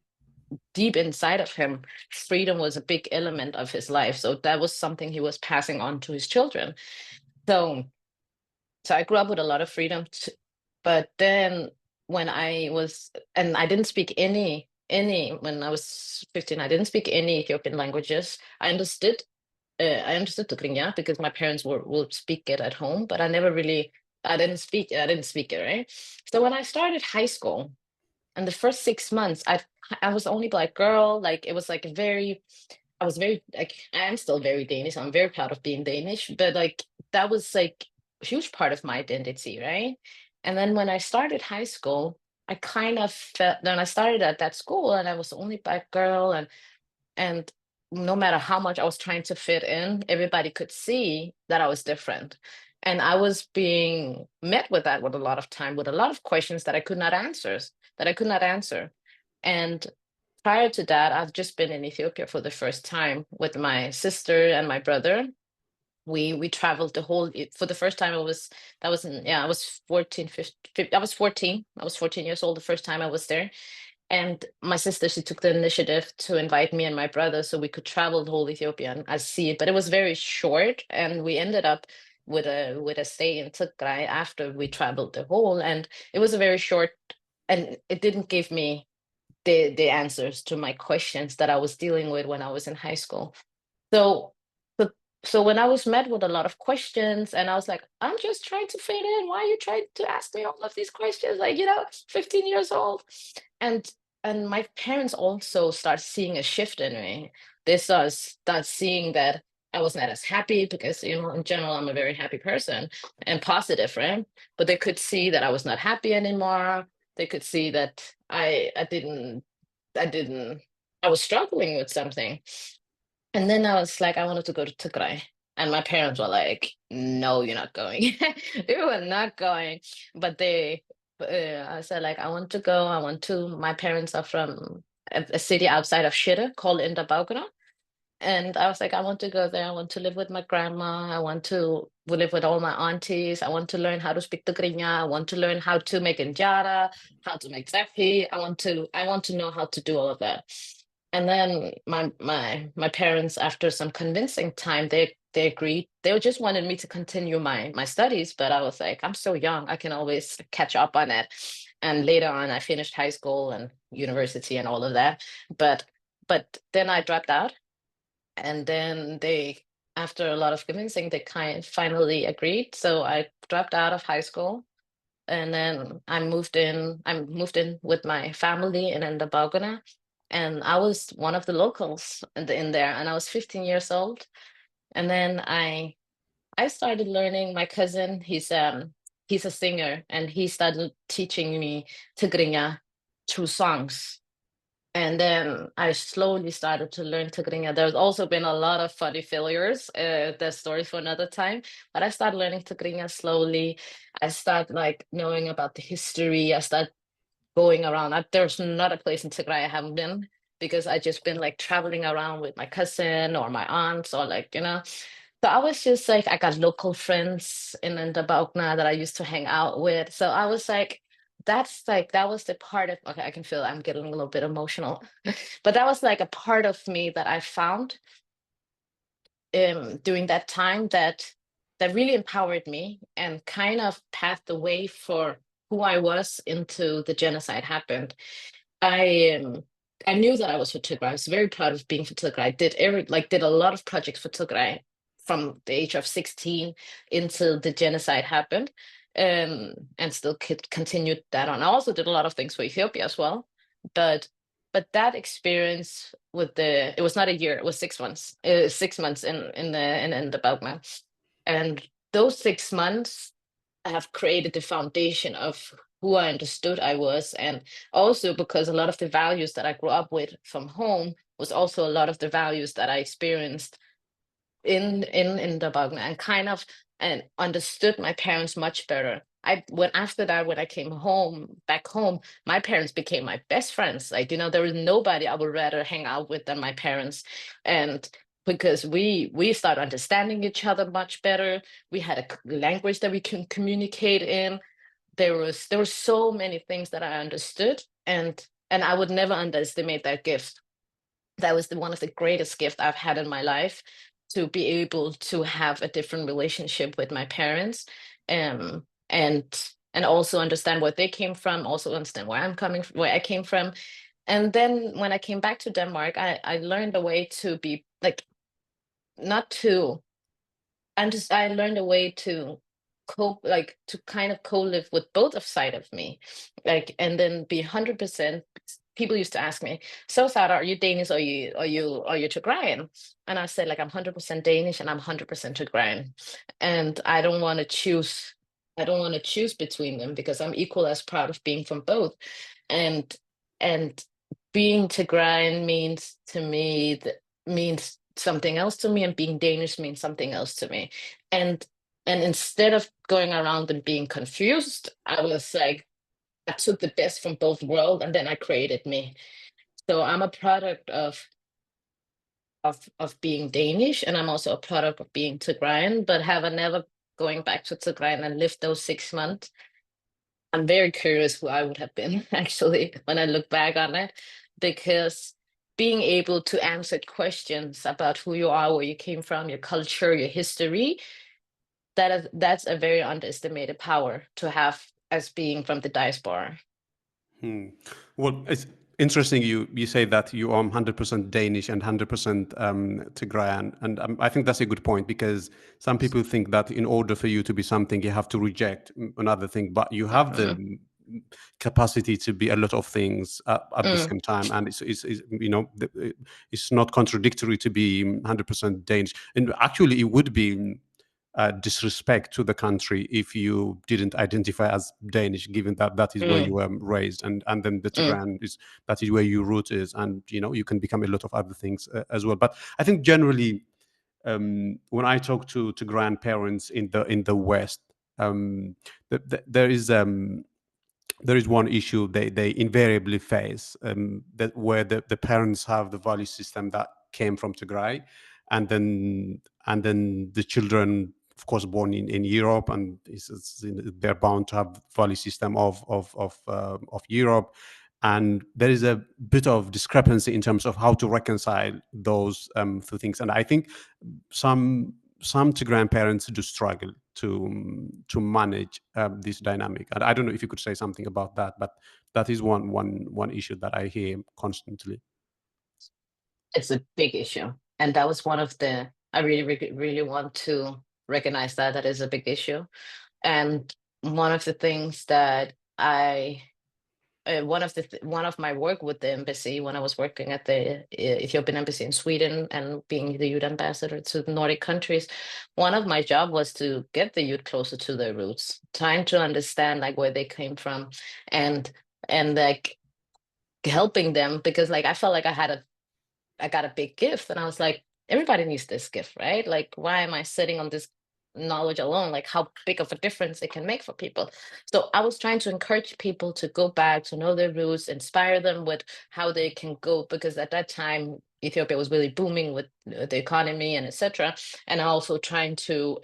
deep inside of him, freedom was a big element of his life. So that was something he was passing on to his children. So I grew up with a lot of freedom, but then when I was, and I didn't speak any, when I was 15, I didn't speak any Ethiopian languages. I understood Tigrinya because my parents would speak it at home, but I didn't speak it, right? So when I started high school, and the first 6 months, I was the only Black girl. Like, it was like I was very, like, I am still very Danish. I'm very proud of being Danish, but like that was like a huge part of my identity, right? And then when I started high school, I kind of felt, then I started at that school and I was the only Black girl, and no matter how much I was trying to fit in, everybody could see that I was different. And I was being met with that with a lot of time, with a lot of questions that I could not answer. And prior to that, I've just been in Ethiopia for the first time with my sister and my brother. We traveled the whole, for the first time. I was 14, 15, I was 14. I was 14 years old the first time I was there. And my sister, she took the initiative to invite me and my brother so we could travel the whole Ethiopia and see it. But it was very short, and we ended up with a stay in Tigray after we traveled the whole. And it was a very short, and it didn't give me the answers to my questions that I was dealing with when I was in high school. So so so when I was met with a lot of questions, and I was like, I'm just trying to fit in. Why are you trying to ask me all of these questions? Like, 15 years old. And my parents also start seeing a shift in me. They start seeing that I was not as happy because, in general, I'm a very happy person and positive, right? But they could see that I was not happy anymore. They could see that I didn't, I was struggling with something. And then I was like, I wanted to go to Tigray. And my parents were like, no, you're not going. They were not going. But I said, like, I want to go. My parents are from a city outside of Shire called Indabaugana. And I was like, I want to go there. I want to live with my grandma. I want to live with all my aunties. I want to learn how to speak Tigrinya. I want to learn how to make injera, how to make zafi. I want to know how to do all of that. And then my parents, after some convincing time, they agreed. They just wanted me to continue my studies, but I was like, I'm so young, I can always catch up on it. And later on, I finished high school and university and all of that. But then I dropped out, and then they, after a lot of convincing, they finally agreed. So I dropped out of high school, and then I moved in with my family in Endabogana, and I was one of the locals in there, and I was 15 years old. And then I started learning. My cousin, he's a singer, and he started teaching me Tigrinya through songs. And then I slowly started to learn Tigrinya. There's also been a lot of funny failures. There's stories for another time. But I started learning Tigrinya slowly. I started like knowing about the history. I started going around. There's not a place in Tigray I haven't been, because I just been like traveling around with my cousin or my aunts, or like, you know. So I was just like, I got local friends in Ndabaukna that I used to hang out with. So I was like, that was the part of, okay, I can feel I'm getting a little bit emotional. But that was like a part of me that I found during that time, that really empowered me and kind of paved the way for who I was into the genocide happened. I I knew that I was for Tigray. I was very proud of being for Tigray. I did a lot of projects for Tigray from the age of 16 until the genocide happened, and still continued that on. I also did a lot of things for Ethiopia as well, but that experience with it was not a year, it was 6 months. 6 months in the Beltman, and those 6 months have created the foundation of who I understood I was. And also because a lot of the values that I grew up with from home was also a lot of the values that I experienced in the Bagna, and kind of and understood my parents much better. After that, when I came back home, my parents became my best friends. Like, there was nobody I would rather hang out with than my parents. And because we started understanding each other much better. We had a language that we can communicate in. There were so many things that I understood, and I would never underestimate that gift. That was one of the greatest gifts I've had in my life, to be able to have a different relationship with my parents, and also understand where they came from, also understand where I came from. And then when I came back to Denmark, I learned a way to be like, not to and just I learned a way to cope, like to kind of co-live with both of side of me, like, and then be 100%. People used to ask me, "So Sara, are you Danish, or are you Tigrayan?" And I said, like, I'm 100% Danish and I'm 100% Tigrayan, and I don't want to choose. I don't want to choose between them, because I'm equal as proud of being from both, and and being Tigrayan means something else to me, and being Danish means something else to me. And instead of going around and being confused, I was like, I took the best from both worlds, and then I created me. So I'm a product of being Danish, and I'm also a product of being Tigrayan. But have I never going back to Tigrayan and lived those 6 months? I'm very curious who I would have been actually when I look back on it, because being able to answer questions about who you are, where you came from, your culture, your history, that's a very underestimated power to have as being from the diaspora.
Hmm. Well, it's interesting you say that you are 100% Danish and 100% Tigrayan, and I think that's a good point, because some people think that in order for you to be something, you have to reject another thing, but you have the
Mm,
capacity to be a lot of things at the
mm,
same time, and it's not contradictory to be 100% Danish, and actually it would be disrespect to the country if you didn't identify as Danish, given that that is where you
mm,
were raised, and then the
mm,
Tigran is that is where your root is, and you can become a lot of other things as well. But I think generally, when I talk to grandparents in the West, um, there is one issue they invariably face, that where the parents have the value system that came from Tigray, and then the children, of course, born in Europe, and they're bound to have value system of Europe, and there is a bit of discrepancy in terms of how to reconcile those two things. And I think some Tigrayan parents do struggle to manage this dynamic. And I don't know if you could say something about that, but that is one issue that I hear constantly.
It's a big issue, and that was one of the I really, really, really want to recognize that that is a big issue. And one of the things that one of my work with the embassy when I was working at the Ethiopian embassy in Sweden and being the youth ambassador to the Nordic countries, one of my job was to get the youth closer to their roots, trying to understand like where they came from, and like helping them, because like I felt like I got a big gift, and I was like, everybody needs this gift, right? Like, why am I sitting on this knowledge alone? Like, how big of a difference it can make for people. So I was trying to encourage people to go back, to know their roots, inspire them with how they can go, because at that time Ethiopia was really booming with the economy and etc. And also trying to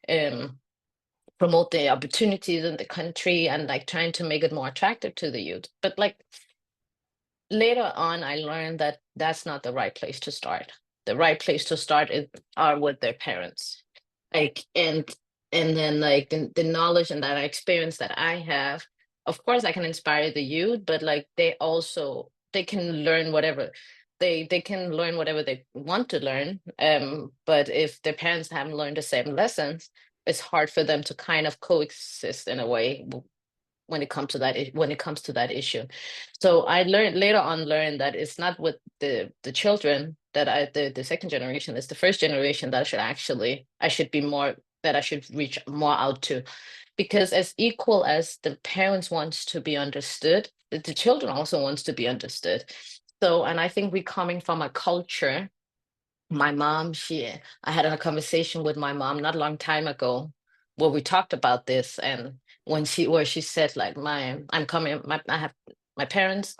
um, promote the opportunities in the country and like trying to make it more attractive to the youth. But like later on, I learned that that's not the right place to start. The right place to start are with their parents. Like, and then like the knowledge and that experience that I have, of course I can inspire the youth, but like they can learn whatever they can learn whatever they want to learn. But if their parents haven't learned the same lessons, it's hard for them to kind of coexist in a way when it comes to that issue. So I learned that it's not with the children that the second generation, it's the first generation that I should reach more out to, because as equal as the parents wants to be understood, the children also wants to be understood. So, and I think we coming from a culture, my mom, I had a conversation with my mom not a long time ago where we talked about this, and where she said like I have my parents,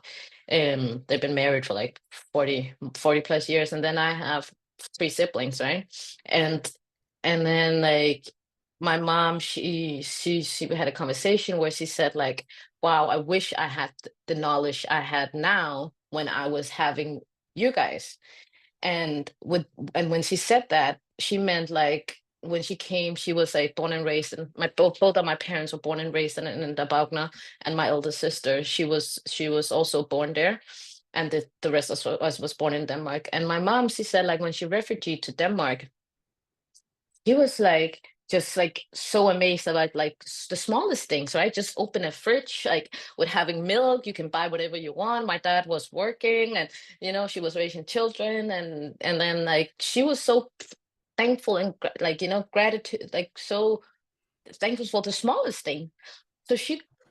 they've been married for like 40 plus years, and then I have three siblings, right? And then like my mom, she had a conversation where she said like, wow, I wish I had the knowledge I had now when I was having you guys. And when she said that, she meant like when she came, she was like born and raised, and both of my parents were born and raised in Dabagna, and my older sister, she was also born there, and the rest of us was born in Denmark. And my mom, she said like when she refugeed to Denmark, he was like just like so amazed about like the smallest things, right? Just open a fridge, like with having milk, you can buy whatever you want. My dad was working, and she was raising children, and then like she was so thankful and like gratitude, like so thankful for the smallest thing. So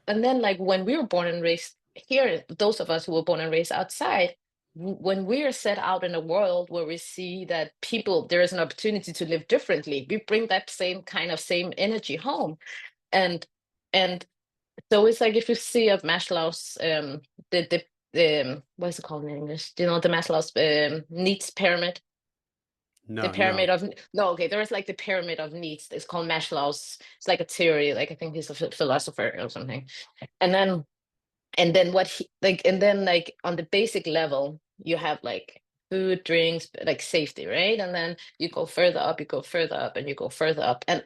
and then like when we were born and raised here, those of us who were born and raised outside, when we are set out in a world where we see that there is an opportunity to live differently, we bring that same energy home. And and so it's like if you see of Maslow's the what is it called in English? Do you know the Maslow's needs pyramid? The
No,
pyramid
no.
of no, okay, there is like the pyramid of needs. It's called Maslow's. It's like a theory. Like I think he's a philosopher or something. And then what he like and then like on the basic level you have like food, drinks, like safety, right? And then you go further up, you go further up, and you go further up. And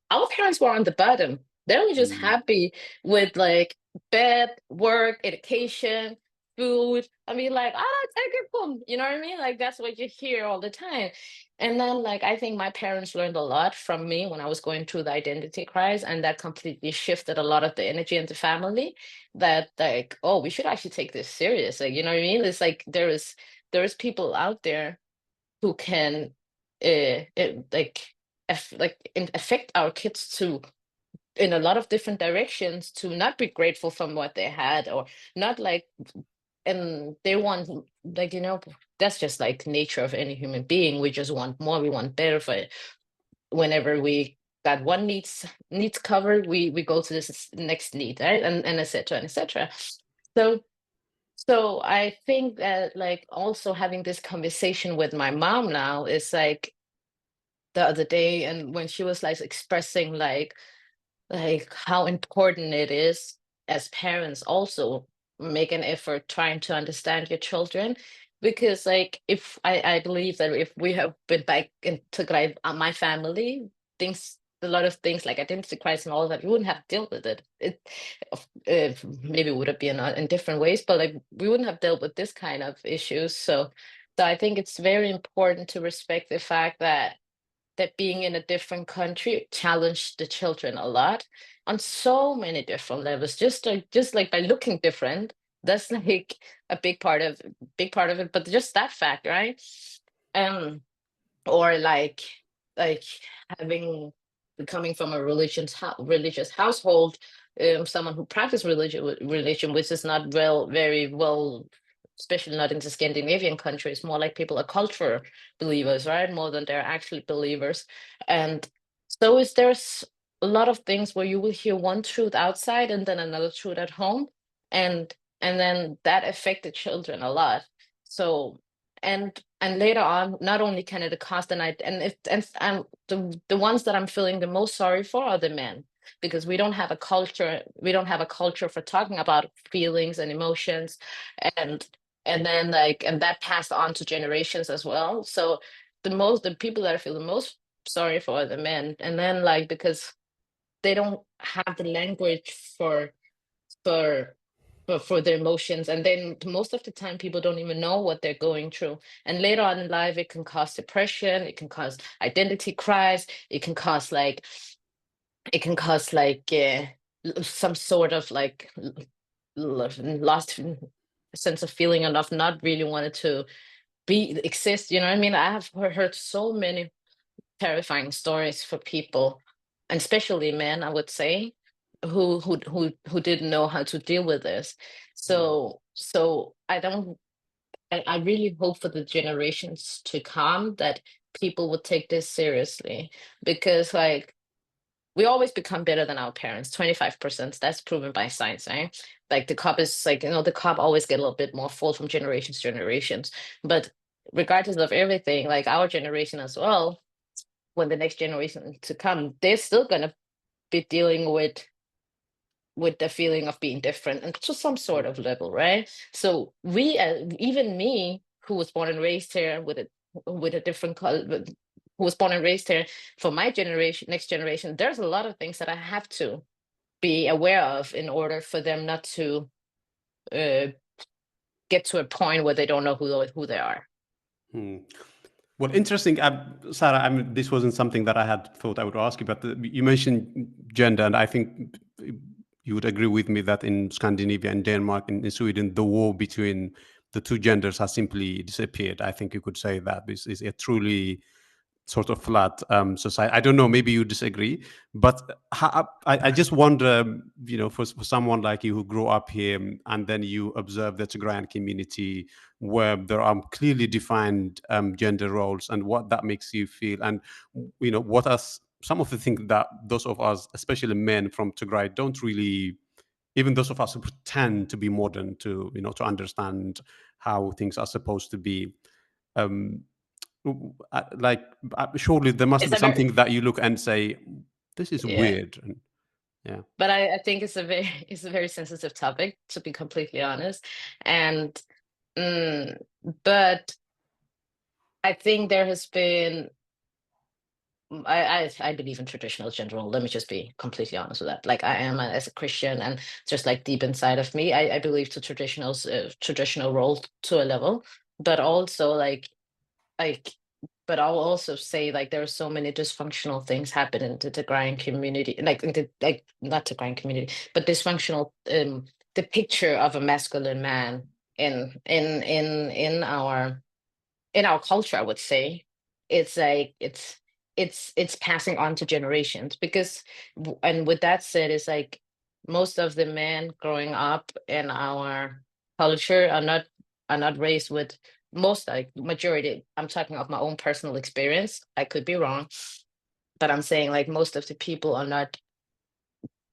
our parents were on the bottom. They were just
Mm.
happy with like bed, work, education, food. I mean, like, take it home. You know what I mean? Like that's what you hear all the time. And then like I think my parents learned a lot from me when I was going through the identity crisis, and that completely shifted a lot of the energy in the family, that like, oh, we should actually take this serious. Like, you know what I mean? It's like there is people out there who can like affect our kids to in a lot of different directions, to not be grateful from what they had, or not like, and they want like that's just like nature of any human being. We just want more, we want better for it. Whenever we got one needs covered, we go to this next need, right? And etc and etc. So I think that like also having this conversation with my mom now is like the other day, and when she was like expressing like how important it is as parents also, make an effort trying to understand your children, because like if I believe that if we have been back in Tigray, my family, things, a lot of things like identity crisis and all that, we wouldn't have dealt with it. Maybe would have been in different ways, but like we wouldn't have dealt with this kind of issues. So I think it's very important to respect the fact that being in a different country challenged the children a lot on so many different levels. Just like by looking different, that's like a big part of it. But just that fact, right? Um, or like having coming from a religious household, someone who practices religion, which is not very well, especially not in the Scandinavian countries, more like people are cultural believers, right, more than they're actually believers. And so is there's a lot of things where you will hear one truth outside and then another truth at home, and then that affected children a lot. So and later on, not only can it cost, and if and the ones that I'm feeling the most sorry for are the men, because we don't have a culture for talking about feelings and emotions, and and that passed on to generations as well. So the people that I feel the most sorry for are the men, and then like because they don't have the language for for their emotions, and then most of the time people don't even know what they're going through, and later on in life it can cause depression, it can cause identity crisis, it can cause some sort of like lost sense of feeling and of not really wanted to be exist, you know what I mean? I have heard so many terrifying stories for people, and especially men, I would say, who didn't know how to deal with this. So I don't. I really hope for the generations to come that people will take this seriously, because like we always become better than our parents. 25%. That's proven by science, right? Like the cup is like, the cup always get a little bit more full from generations to generations. But regardless of everything, like our generation as well, when the next generation to come, they're still gonna be dealing with the feeling of being different and to some sort of level, right? So we, even me, who was born and raised here with a different color, who was born and raised here, for my generation, next generation, there's a lot of things that I have to be aware of in order for them not to uh, get to a point where they don't know who they are.
Hmm. Well, interesting, Sarah. I mean, this wasn't something that I had thought I would ask you, but you mentioned gender, and I think you would agree with me that in Scandinavia and Denmark and in Sweden, the war between the two genders has simply disappeared. I think you could say that this is a truly sort of flat society. I don't know, maybe you disagree, but I just wonder, for someone like you who grew up here and then you observe the Tigrayan community where there are clearly defined gender roles and what that makes you feel, and what are some of the things that those of us, especially men from Tigray, don't really, even those of us who pretend to be modern, to understand how things are supposed to be. Um, surely there must
It's
be
a very,
something that you look and say, this is
yeah,
weird. And yeah.
but I think it's a very it's a very sensitive topic, to be completely honest. And mm, but I think there has been, I believe in traditional gender role. Let me just be completely honest with that. Like I am as a Christian, and just like deep inside of me, I believe to traditional role to a level, but also like but I'll also say like there are so many dysfunctional things happen in the Tigrayan community, like in the, like not Tigrayan community, but dysfunctional, the picture of a masculine man in our culture, I would say, it's like it's passing on to generations, because and with that said, it's like most of the men growing up in our culture are not raised with, most like majority, I'm talking of my own personal experience, I could be wrong, but I'm saying like most of the people are not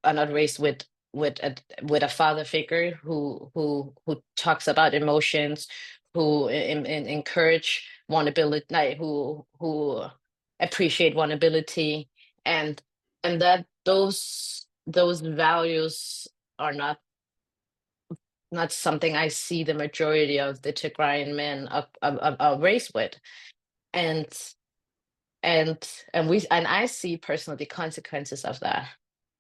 raised with a father figure who talks about emotions, who encourage vulnerability, like who appreciate vulnerability, and that those values are not not something I see the majority of the Tigrayan men are raised with. And and I see personally the consequences of that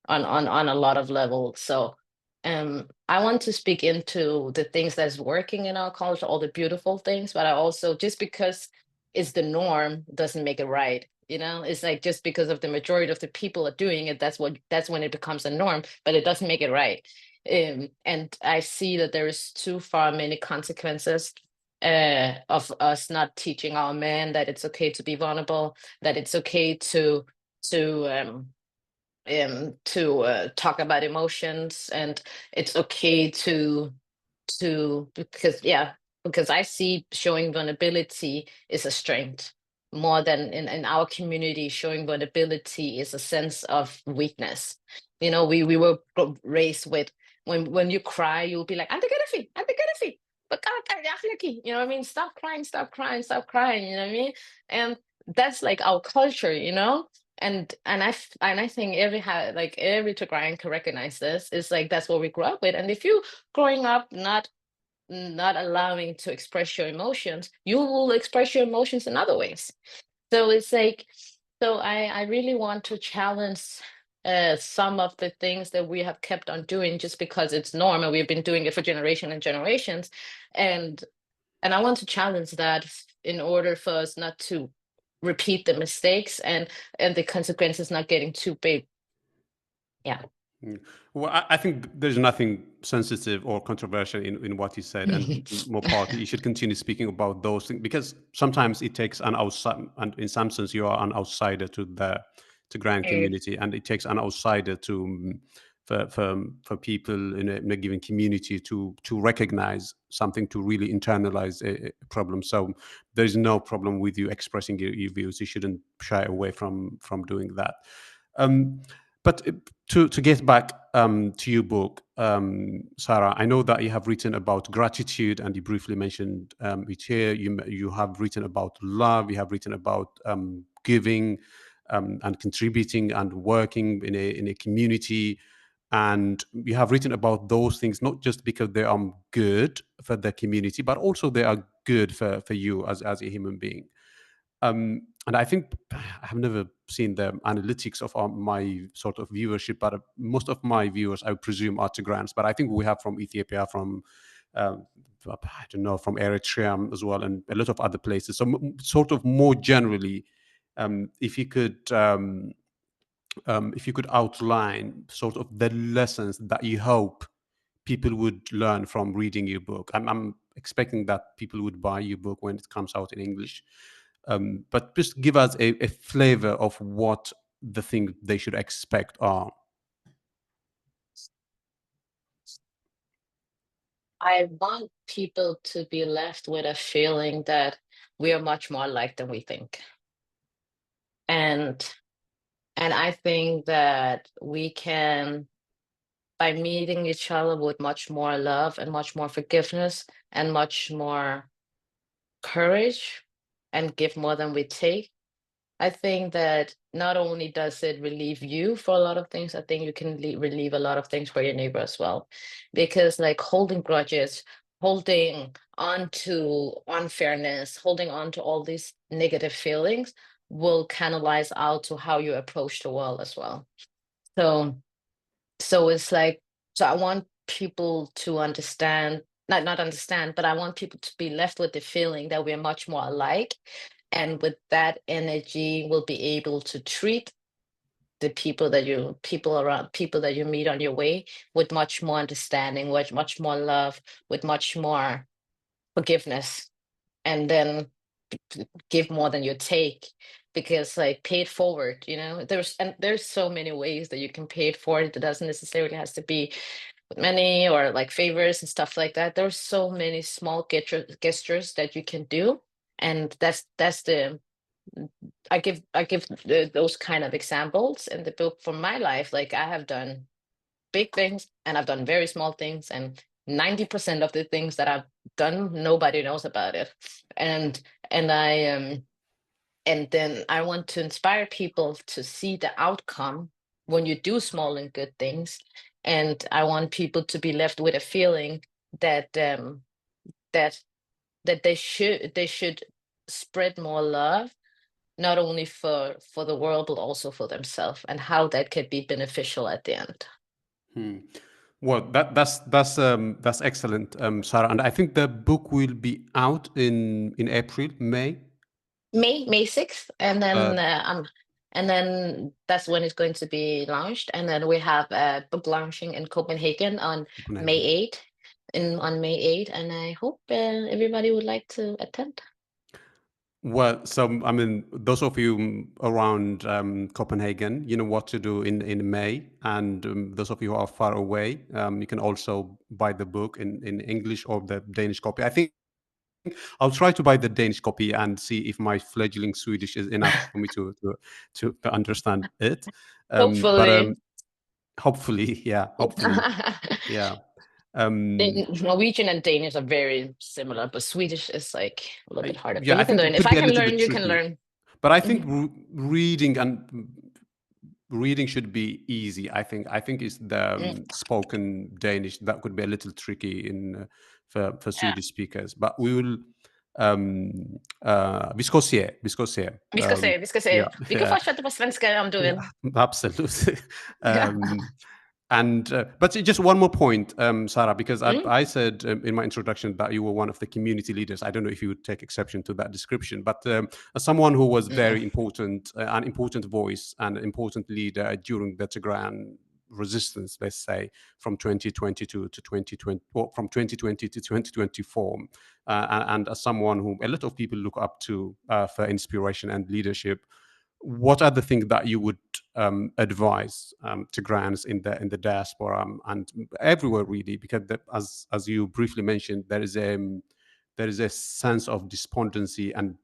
on a lot of levels. So I want to speak into the things that's working in our culture, all the beautiful things, but I also, just because it's the norm doesn't make it right. It's like, just because of the majority of the people are doing it, that's when it becomes a norm, but it doesn't make it right. And I see that there is too far many consequences of us not teaching our men that it's okay to be vulnerable, that it's okay to talk about emotions, and it's okay because I see showing vulnerability is a strength, more than in our community. Showing vulnerability is a sense of weakness. We were raised with, when you cry, you'll be like, "Ante Gaddafi, but you know what I mean? Stop crying, stop crying, stop crying." You know what I mean? And that's like our culture. And I think every Tigrayan can recognize this. It's like, that's what we grew up with. And if you growing up not allowing to express your emotions, you will express your emotions in other ways. So it's like, I really want to challenge some of the things that we have kept on doing just because it's normal. We've been doing it for generation and generations, and I want to challenge that in order for us not to repeat the mistakes, and the consequences not getting too big. Yeah.
Mm. Well, I think there's nothing sensitive or controversial in what you said, and more partly, you should continue speaking about those things, because sometimes it takes an outside, and in some sense, you are an outsider to grand
Mm.
community, and it takes an outsider to for people in a given community to recognize something, to really internalize a problem. So there's no problem with you expressing your views. You shouldn't shy away from doing that. Um, but to get back to your book, Sarah, I know that you have written about gratitude, and you briefly mentioned it here. You have written about love. You have written about giving and contributing and working in a community, and you have written about those things not just because they are good for the community, but also they are good for you as a human being. And I think I have never seen the analytics of my sort of viewership, but most of my viewers, I presume, are Tigrayans. But I think we have from Ethiopia, from I don't know, from Eritrea as well, and a lot of other places. So sort of more generally, if you could. If you could outline sort of the lessons that you hope people would learn from reading your book. I'm expecting that people would buy your book when it comes out in English. But just give us a flavor of what the thing they should expect are.
I want people to be left with a feeling that we are much more alike than we think. And I think that we can, by meeting each other with much more love and much more forgiveness and much more courage, and give more than we take, I think that not only does it relieve you for a lot of things, I think you can relieve a lot of things for your neighbor as well. Because, like, holding grudges, holding on to unfairness, holding on to all these negative feelings will canalize out to how you approach the world as well. So, it's like, I want people to understand, not understand, but I want people to be left with the feeling that we're much more alike, and with that energy will be able to treat the people that you meet on your way with much more understanding, with much more love, with much more forgiveness, and then give more than you take. Because, like, pay it forward, there's so many ways that you can pay it forward. It doesn't necessarily has to be with money or like favors and stuff like that. There's so many small gestures that you can do, and that's the I give those kind of examples in the book from my life. Like, I have done big things and I've done very small things, and 90% of the things that I've done, nobody knows about it. And and then I want to inspire people to see the outcome when you do small and good things. And I want people to be left with a feeling that that they should spread more love, not only for the world but also for themselves, and how that could be beneficial at the end.
Well, that's excellent, Sarah. And I think the book will be out in April, May.
May 6th, and
Uh,
then that's when it's going to be launched. And then we have a book launching in Copenhagen on May
Copenhagen.
8th, on May 8th, and I hope everybody would like to attend.
Well, so I mean, those of you around Copenhagen, you know what to do in May, and those of you who are far away, you can also buy the book in English or the Danish copy. I think I'll try to buy the Danish copy and see if my fledgling Swedish is enough for me to understand it. But
Hopefully.
hopefully, yeah, hopefully, yeah.
Norwegian and Danish are very similar, but Swedish is like a little bit harder. But
Yeah, I
you can
think
learn.
it
If
could
I
be a
can
little
learn,
bit
you can
tricky.
learn.
But I think
Mhm.
reading should be easy. I think it's the
Mm,
spoken Danish that could be a little tricky in for
yeah.
Swedish speakers. But we will vi ska se, vi ska se.
Vi ska se, vi ska se.
Yeah,
Vi kan
yeah,
fortsätta på svenska om du vill.
yeah, absolutely. And but just one more point, Sarah, because
Mm,
I said in my introduction that you were one of the community leaders. I don't know if you would take exception to that description, but as someone who was
mm,
very important, an important voice and important leader during the Tigrayan resistance, let's say, from 2022 to 2020, or from 2020 to 2024, and as someone who a lot of people look up to for inspiration and leadership, what are the things that you would advise to grants in the diaspora and everywhere really? Because as you briefly mentioned, there is a sense of despondency and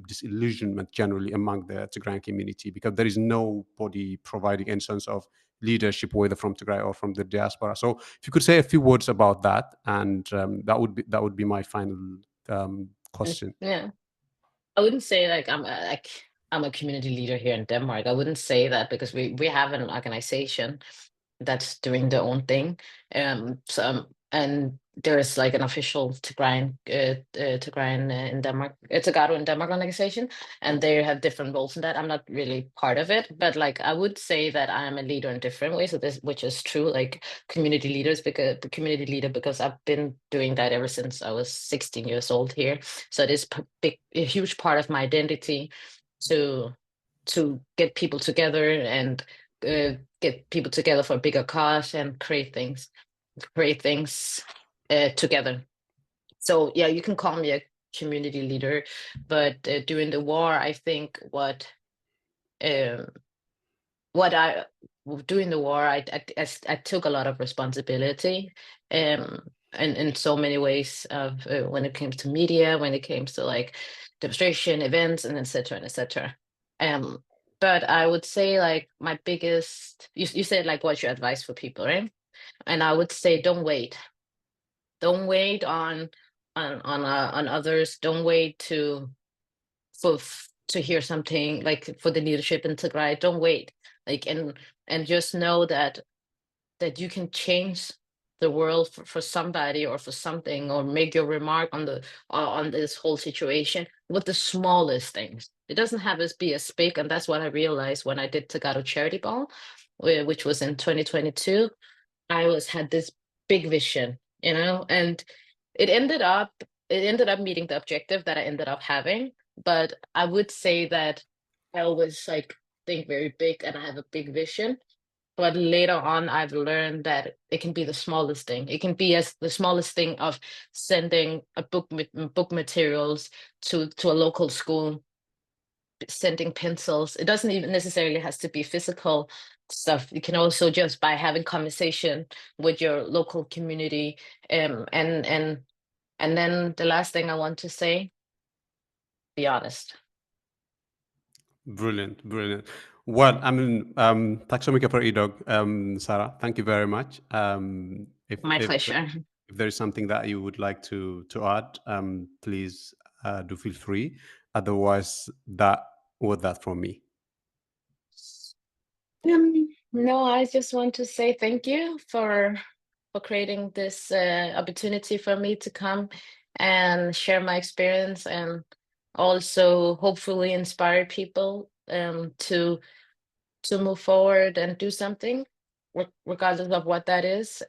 disillusionment generally among the Tigrayan community because there is nobody providing any sense of leadership, whether from Tigray or from the diaspora. So, if you could say a few words about that, and that would be my final question.
yeah. I wouldn't say like I'm a community leader here in Denmark. I wouldn't say that because we have an organization that's doing their own thing. And there's like an official Tigrayan in Denmark, Tagaro in Denmark organization, and they have different roles in that. I'm not really part of it, but like I would say that I am a leader in different ways. So this, which is true, like community leaders, because the community leader, because I've been doing that ever since I was 16 years old here. So it is a huge part of my identity to get people together and get people together for a bigger cause and create things together. So yeah, you can call me a community leader, but during the war, I think um, what I during the war, I took a lot of responsibility, in so many ways of when it came to media, when it came to like demonstration events, and etc. and etc. Um, but I would say like my biggest, you said like what's your advice for people, right? And I would say don't wait on others. Don't wait to hear something like for the leadership in Tigray. Don't wait, like, and just know that you can change the world for somebody or for something, or make your remark on this whole situation with the smallest things. It doesn't have to be as big, and that's what I realized when I did Tagaro Charity Ball, which was in 2022. I was had this big vision, and it ended up meeting the objective that I ended up having. But I would say that I always like think very big and I have a big vision. But later on, I've learned that it can be the smallest thing. It can be as the smallest thing of sending a book materials to a local school, sending pencils. It doesn't even necessarily has to be physical stuff. You can also just by having conversation with your local community. And then the last thing I want to say, be honest.
Brilliant, brilliant. Well, I mean, tack så mycket för idag, Sarah. Thank you very much.
My pleasure.
If there is something that you would like to add, please do feel free. Otherwise, that was that from me.
No, I just want to say thank you for creating this opportunity for me to come and share my experience, and also hopefully inspire people to move forward and do something, regardless of what that is.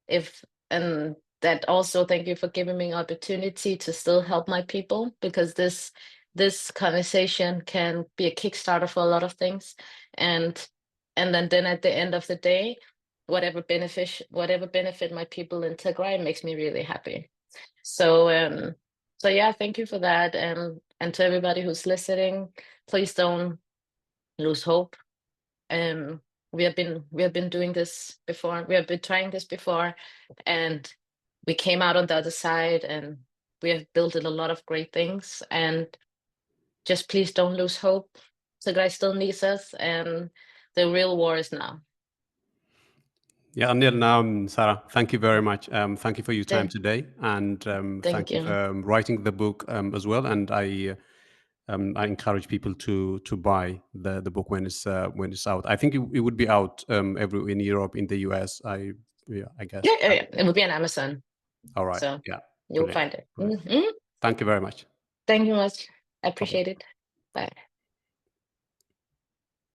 If and that also, thank you for giving me an opportunity to still help my people, because this conversation can be a kickstarter for a lot of things. And then at the end of the day, whatever benefit my people in Tigray makes me really happy. So yeah, thank you for that. And to everybody who's listening, please don't lose hope. We have been doing this before. We have been trying this before, and we came out on the other side, and we have built a lot of great things. And just please don't lose hope. Tigray still needs us, and the real war is now.
Yeah, Anil, Sarah, thank you very much. Thank you for your time
Thank
today, and thank you
you.
for writing the book as well. And I encourage people to buy the book when it's out. I think it would be out in Europe, in the US. I guess.
Yeah. It will be on Amazon,
All right.
so
Yeah.
you'll
Brilliant.
find it.
Brilliant.
Mhm.
Thank you very much.
Thank you much. I
Bye-bye.
appreciate it. Bye.